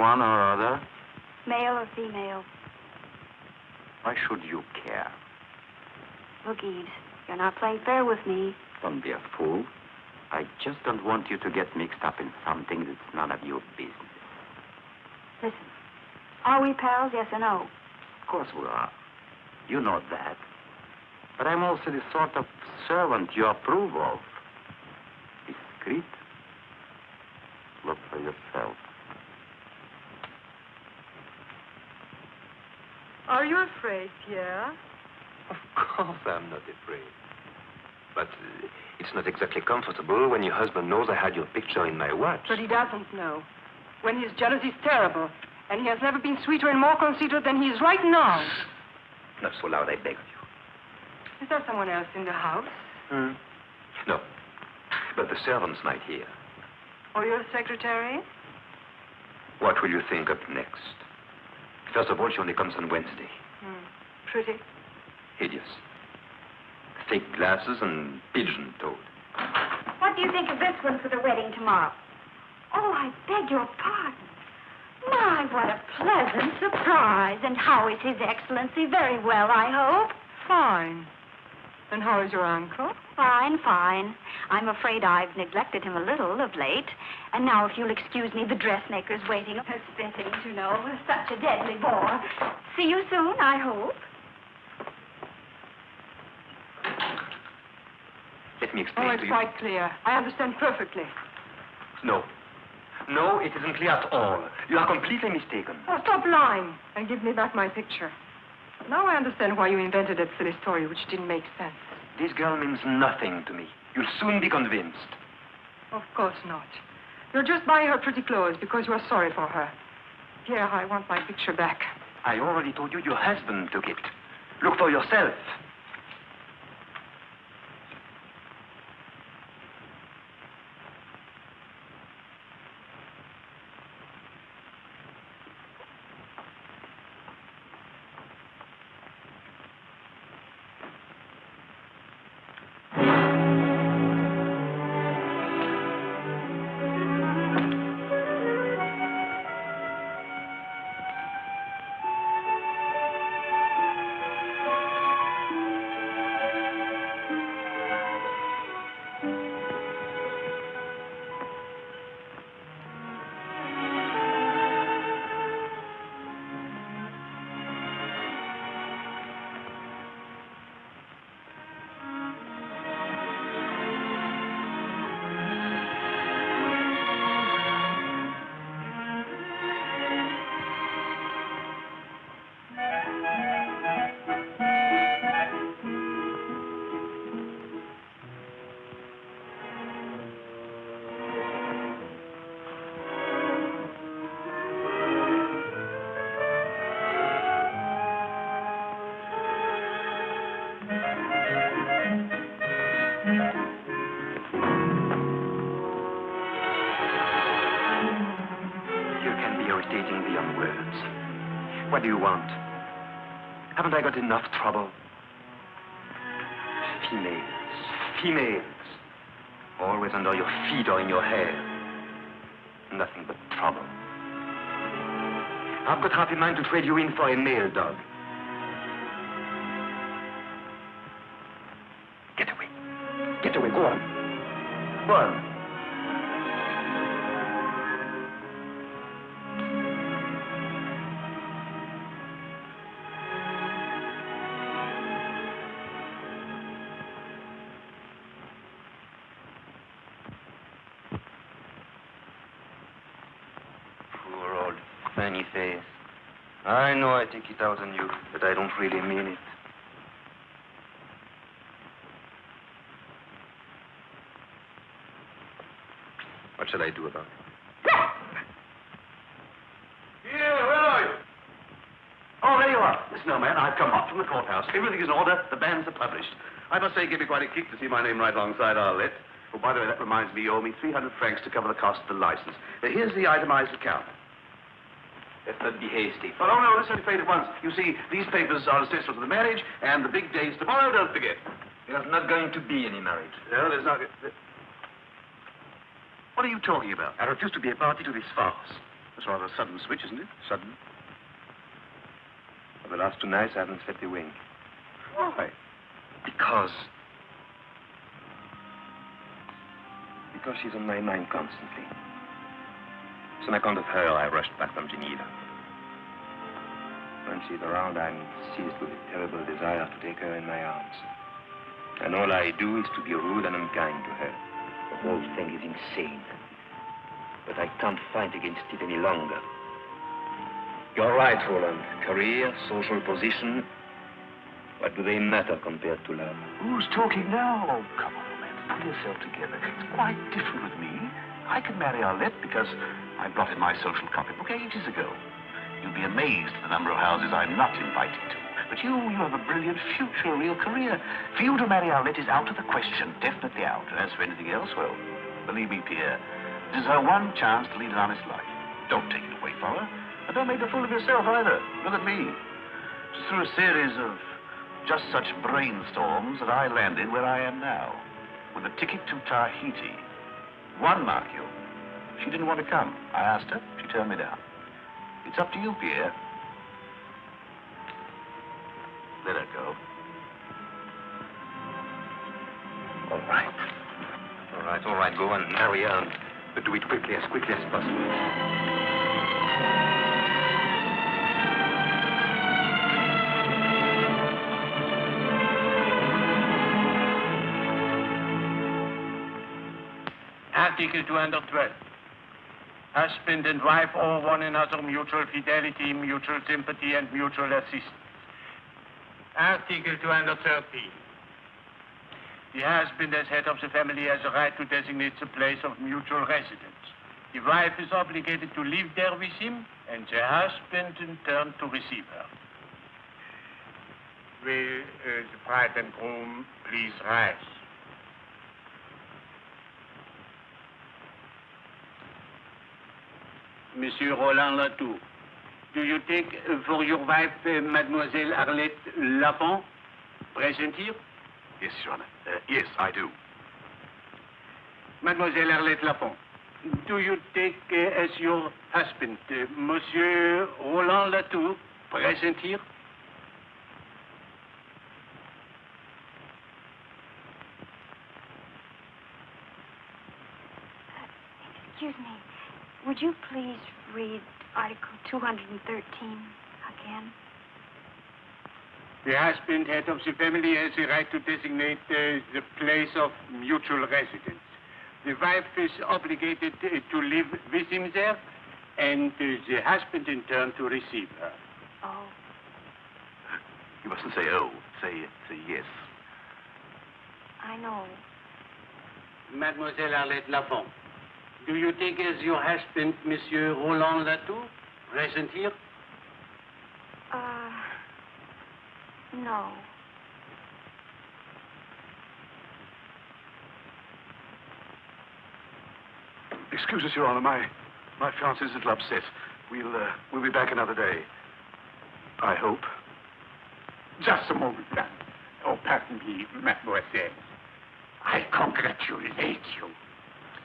one or other? Male or female? Why should you care? Look, Eves, you're not playing fair with me. Don't be a fool. I just don't want you to get mixed up in something that's none of your business. Listen, are we pals, yes or no? Of course we are. You know that. But I'm also the sort of servant you approve of. Discreet. Look for yourself. Are you afraid, Pierre? Of course I'm not afraid. But it's not exactly comfortable when your husband knows I had your picture in my watch. But he doesn't know. When he's jealous, he's terrible. And he has never been sweeter and more conceited than he is right now. Not so loud, I beg of you. Is there someone else in the house? No. But the servants might hear. Or your secretary? What will you think up next? First of all, she only comes on Wednesday. Pretty. Hideous. Fake glasses and pigeon-toed. What do you think of this one for the wedding tomorrow? Oh, I beg your pardon. My, what a pleasant surprise. And how is His Excellency? Very well, I hope. Fine. And how is your uncle? Fine, fine. I'm afraid I've neglected him a little of late. And now, if you'll excuse me, the dressmaker's waiting. Her fittings, you know, such a deadly bore. See you soon, I hope. Let me explain it's to you. quite clear. I understand perfectly. No. No, it isn't clear at all. You are completely mistaken. Oh, stop lying and give me back my picture. Now I understand why you invented that silly story, which didn't make sense. This girl means nothing to me. You'll soon be convinced. Of course not. You're just buying her pretty clothes because you are sorry for her. Pierre, I want my picture back. I already told you your husband took it. Look for yourself. What do you want? Haven't I got enough trouble? Females. Always under your feet or in your hair. Nothing but trouble. I've got half a mind to trade you in for a male dog. Get away. Get away. Go on. Go on. Funny face. I know I take it out on you, but I don't really mean it. What shall I do about it? Here, where are you? Oh, there you are. Listen, old man, I've come up from the courthouse. Everything is in order. The banns are published. I must say, it gave me quite a kick to see my name right alongside our lit. Oh, by the way, that reminds me, you owe me 300 francs to cover the cost of the license. Here's the itemized account. Let's not be hasty. Oh, no, let's only pay it at once. You see, these papers are essential to the marriage, and the big day's tomorrow, don't forget. There's not going to be any marriage. No, there's not. What are you talking about? I refuse to be a party to this farce. That's rather a sudden switch, isn't it? Sudden. For the last 2 nights, I haven't slept a wink. Why? Because she's on my mind constantly. It's on account of her I rushed back from Geneva. When she's around, I'm seized with a terrible desire to take her in my arms. And all I do is to be rude and unkind to her. The whole thing is insane. But I can't fight against it any longer. You're right, Roland. Career, social position, what do they matter compared to love? Who's talking now? Oh, come on, man. Pull yourself together. It's quite different with me. I can marry Arlette because I blotted my social copybook ages ago. You'd be amazed at the number of houses I'm not invited to. But you have a brilliant future, a real career. For you to marry Arlette is out of the question, definitely out. And as for anything else, well, believe me, Pierre, this is her one chance to lead an honest life. Don't take it away from her. And don't make a fool of yourself either. Look at me. Just through a series of just such brainstorms that I landed where I am now, with a ticket to Tahiti. One, mark you. She didn't want to come. I asked her. She turned me down. It's up to you, Pierre. Let her go. All right, go on, marry her, but do it quickly as possible. Article 212. Husband and wife owe one another mutual fidelity, mutual sympathy, and mutual assistance. Article 213. The husband, as head of the family, has a right to designate the place of mutual residence. The wife is obligated to live there with him, and the husband, in turn, to receive her. Will the bride and groom please rise? Monsieur Roland Latour, do you take for your wife Mademoiselle Arlette Lafont, present here? Yes, Your Honor. Yes, I do. Mademoiselle Arlette Lafont, do you take as your husband Monsieur Roland Latour, present here? Excuse me. Would you please read Article 213 again? The husband, head of the family, has the right to designate the place of mutual residence. The wife is obligated to live with him there, and the husband, in turn, to receive her. Oh. You mustn't say oh. Say yes. I know. Mademoiselle Arlette Lafont, do you take as your husband Monsieur Roland Latour, present here? No. Excuse us, Your Honor. My fiancée is a little upset. We'll be back another day. I hope. Just a moment, madame. Oh, pardon me, mademoiselle. I congratulate you.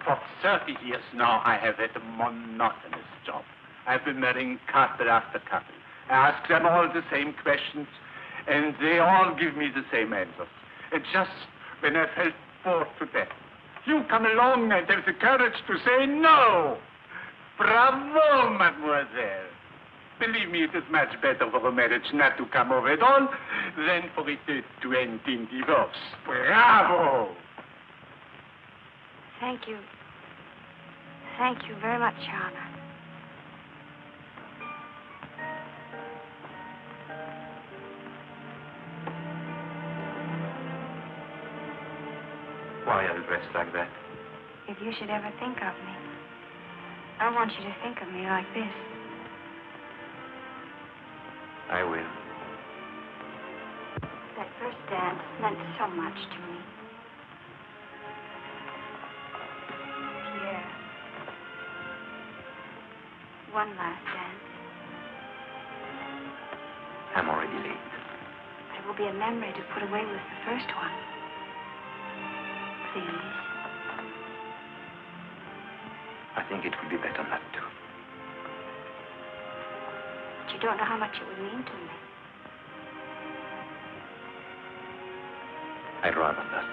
For 30 years now, I have had a monotonous job. I've been marrying couple after couple. I ask them all the same questions, and they all give me the same answers. And just when I felt bored to death, you come along and have the courage to say no. Bravo, mademoiselle. Believe me, it is much better for a marriage not to come over at all than for it to end in divorce. Bravo! Thank you. Thank you very much, Your Honor. Why are you dressed like that? If you should ever think of me, I want you to think of me like this. I will. That first dance meant so much to me. Pierre. One last dance. I'm already late. But it will be a memory to put away with the first one. Please. I think it would be better not to. You don't know how much it would mean to me. I'd rather not.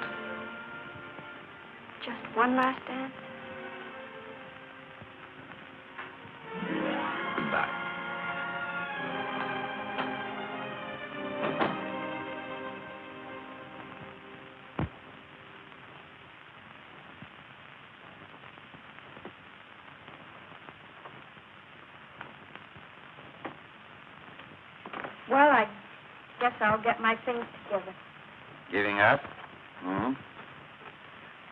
Just one last dance? Goodbye. Well, I guess I'll get my things together. Giving up? Hmm?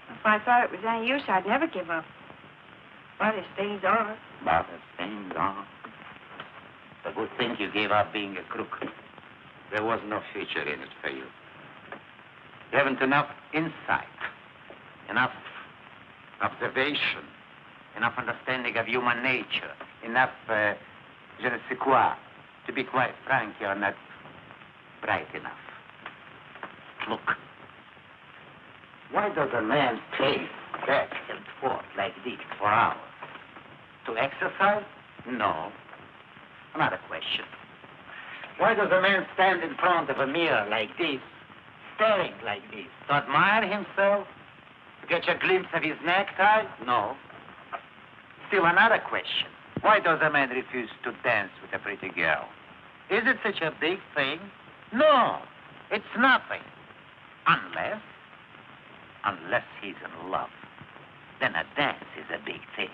If I thought it was any use, I'd never give up. But as things are... But as things are. It's a good thing you gave up being a crook. There was no future in it for you. You haven't enough insight, enough observation, enough understanding of human nature, enough je ne sais quoi. To be quite frank, you're not bright enough. Look, why does a man pace back and forth like this for hours? To exercise? No. Another question. Why does a man stand in front of a mirror like this, staring like this? To admire himself? To catch a glimpse of his necktie? No. Still another question. Why does a man refuse to dance with a pretty girl? Is it such a big thing? No, it's nothing. Unless he's in love. Then a dance is a big thing.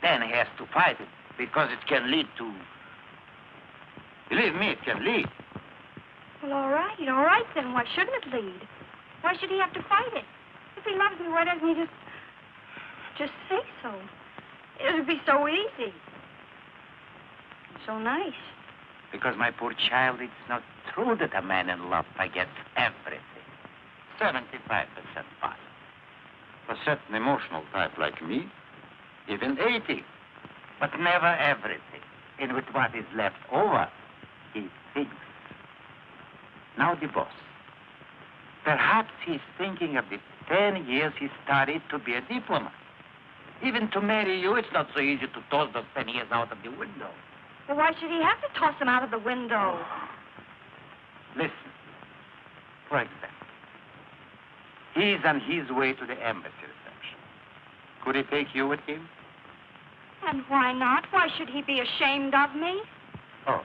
Then he has to fight it because it can lead to... Believe me, it can lead. Well, all right then. Why shouldn't it lead? Why should he have to fight it? If he loves me, why doesn't he just say so? It would be so easy. So nice. Because, my poor child, it's not true that a man in love forgets everything. 75% fine. For a certain emotional type like me, even 80. But never everything. And with what is left over, he thinks. Now the boss. Perhaps he's thinking of the 10 years he studied to be a diplomat. Even to marry you, it's not so easy to toss those 10 years out of the window. Well, why should he have to toss him out of the window? Listen. For example, he's on his way to the embassy reception. Could he take you with him? And why not? Why should he be ashamed of me? Oh,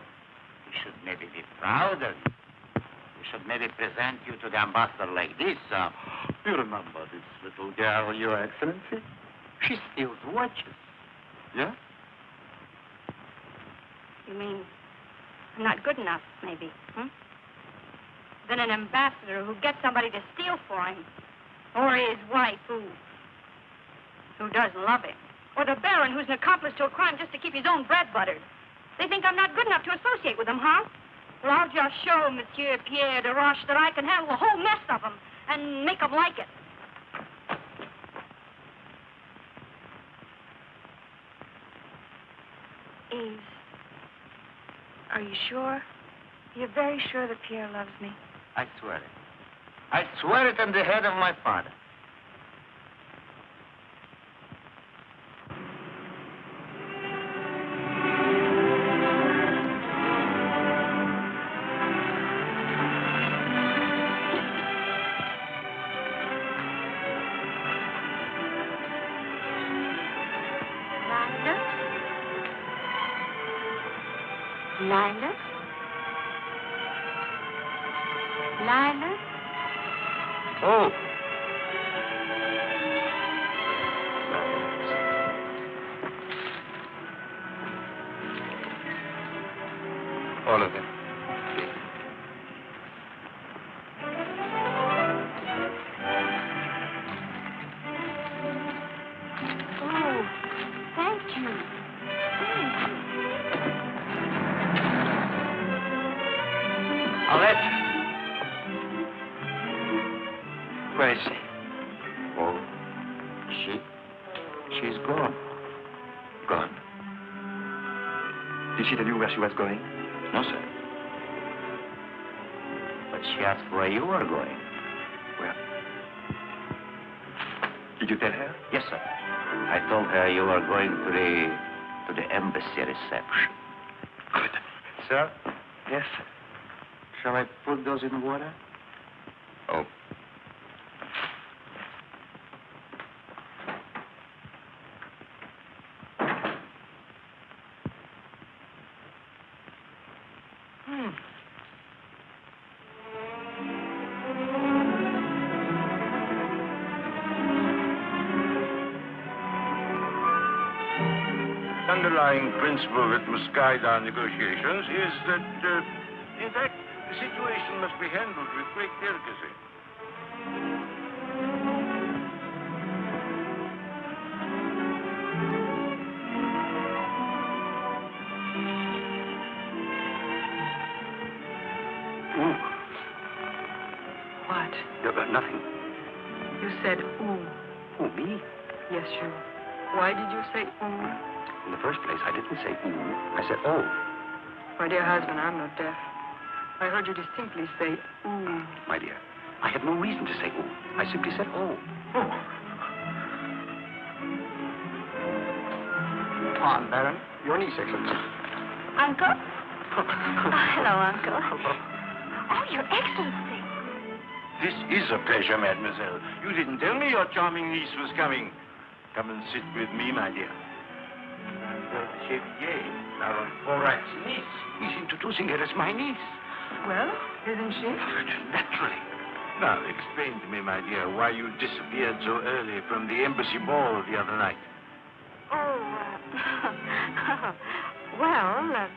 he should maybe be proud of you. He should maybe present you to the ambassador like this. You remember this little girl, Your Excellency? She steals watches. Yeah? You mean I'm not good enough, maybe, hmm? Then an ambassador who gets somebody to steal for him. Or his wife who doesn't love him. Or the baron who's an accomplice to a crime just to keep his own bread buttered. They think I'm not good enough to associate with them, huh? Well, I'll just show Monsieur Pierre de Roche that I can handle the whole mess of them and make them like it. Eve, are you sure? You're very sure that Pierre loves me? I swear it. I swear it on the head of my father. Lila? Lila? Oh. All of them. Oh, thank you. Arlette. Where is she? Oh, she's gone. Gone? Did she tell you where she was going? No, sir. But she asked where you were going. Where? Did you tell her? Yes, sir. I told her you were going to the embassy reception. Good. sir? Yes. Shall I put those in the water? Oh. The underlying principle that must guide our negotiations is that, in fact, the situation must be handled with great delicacy. What? Nothing. You said ooh. Who, me? Yes, you. Why did you say ooh? In the first place, I didn't say ooh. I said oh. My dear husband, I'm not deaf. I heard you distinctly say ooh. My dear, I had no reason to say ooh. I simply said oh. On, Baron. Your niece, Excellency. Uncle? Hello, Uncle. Oh, Your Excellency. This is a pleasure, mademoiselle. You didn't tell me your charming niece was coming. Come and sit with me, my dear. Chevalier, Baron Forat's niece. He's introducing her as my niece. Well, isn't she? Naturally. Now, explain to me, my dear, why you disappeared so early from the embassy ball the other night. Oh, well,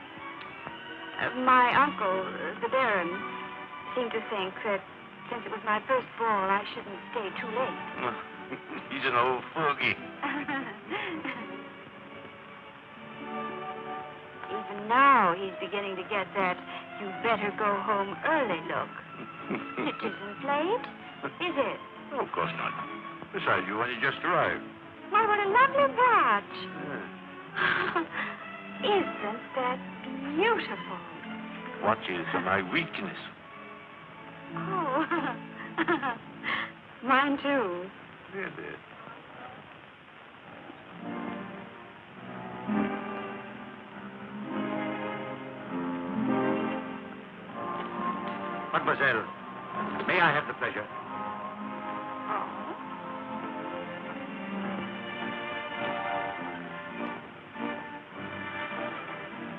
my uncle, the Baron, seemed to think that since it was my first ball, I shouldn't stay too late. He's an old fogey. Even now, he's beginning to get that you better go home early look. It isn't late, is it? Oh, of course not. Besides, you only just arrived. Why, what a lovely watch. Isn't that beautiful? Watches are my weakness. Oh, mine too. Really? Mademoiselle, may I have the pleasure?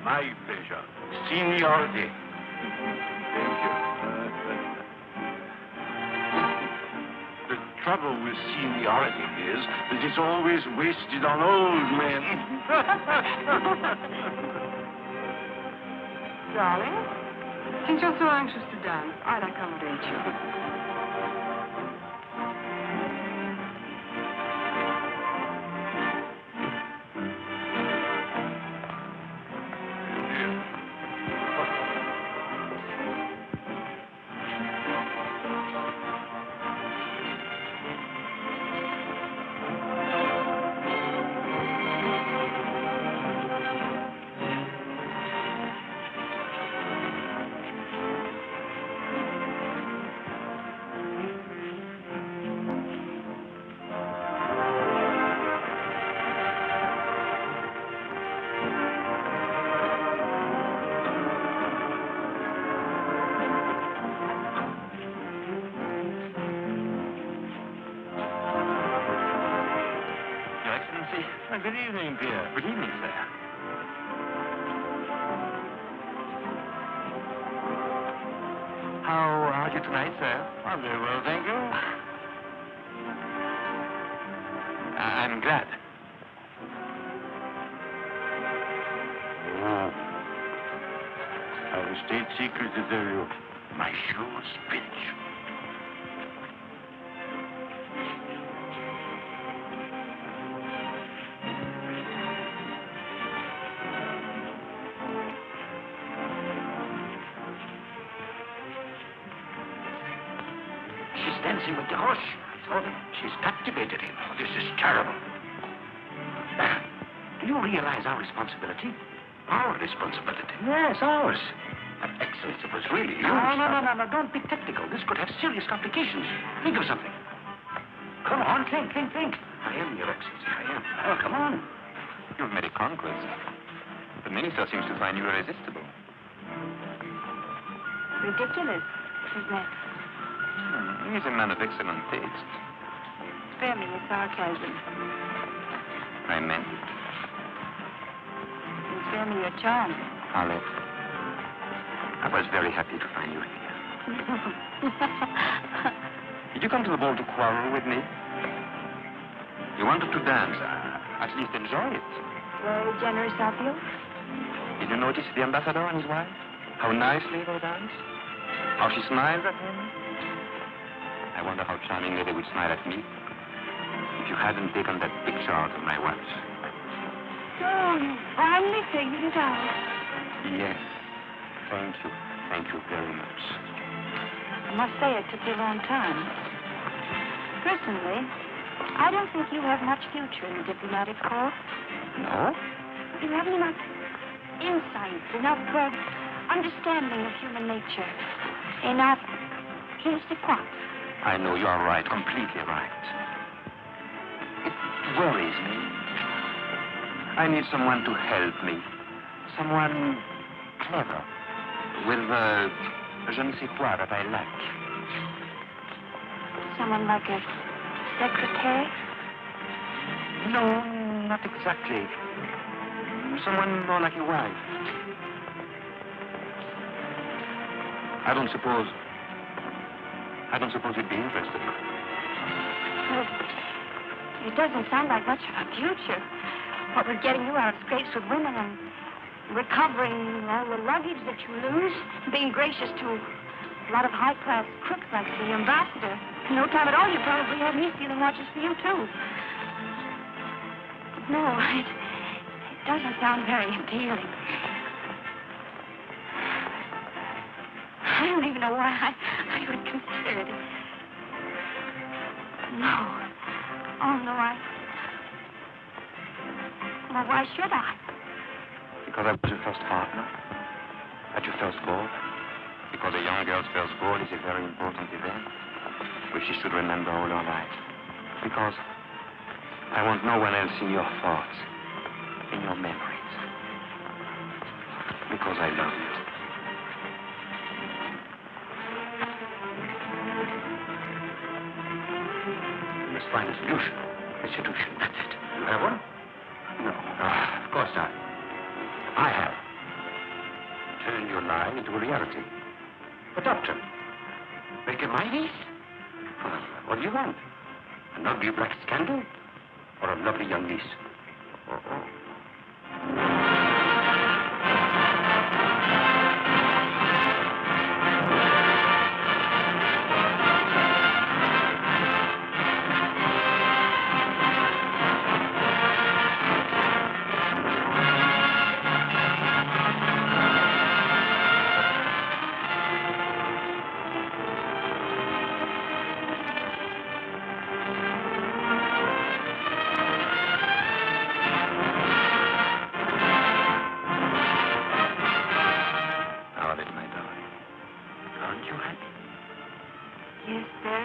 My pleasure. Seniority. Thank you. The trouble with seniority is that it's always wasted on old men. Darling, since you're so anxious to dance, I'll accommodate you. Good evening, dear. Good evening, sir. How are you tonight, sir? I'm very well, thank you. I'm glad. Oh. I have a state secret to tell you. My shoes pinch. Dancing with the horse. She's captivated him. This is terrible. Baron, do you realize our responsibility? Our responsibility? Yes, ours. Excellency, it was really yours. No. Don't be technical. This could have serious complications. Think of something. Come on, think. I am, Your Excellency, I am. Oh, come on. You've made a conquest. The minister seems to find you irresistible. ridiculous, isn't it? He's a man of excellent taste. Spare me your sarcasm. I meant it. And spare me your charm. Olive, I was very happy to find you here. Did you come to the ball to quarrel with me? You wanted to dance. At least enjoy it. Very generous of you. Did you notice the ambassador and his wife? How nicely they dance? How she smiles at him? I wonder how charmingly they would smile at me if you hadn't taken that picture out of my watch. Oh, you finally figured it out. Yes. Thank you. Thank you very much. I must say it took you a long time. Personally, I don't think you have much future in the diplomatic corps. No? You haven't enough insight, enough understanding of human nature, enough je ne sais quoi. I know you are right, completely right. It worries me. I need someone to help me. Someone clever, with je ne sais quoi that I lack. Someone like a secretary? No, not exactly. Someone more like your wife. I don't suppose you'd be interested. Well, it doesn't sound like much of a future. What with getting you out of scrapes with women and recovering all the luggage that you lose, being gracious to a lot of high-class crooks like the ambassador. In no time at all, you probably have me stealing watches for you, too. No, it doesn't sound very appealing. I don't even know why I would consider it. No. Oh, no, Well, why should I? Because I was your first partner at your first ball. Because a young girl's first ball is a very important event, which she should remember all her life. Because I want no one else in your thoughts, in your memories. Because I love you. You must find a solution. A solution, that's it. You have one? No. Of course not. I have. Turn your lie into a reality. A doctor. Make him my niece? Well, what do you want? An ugly black scandal? Or a lovely young niece? Yes, very.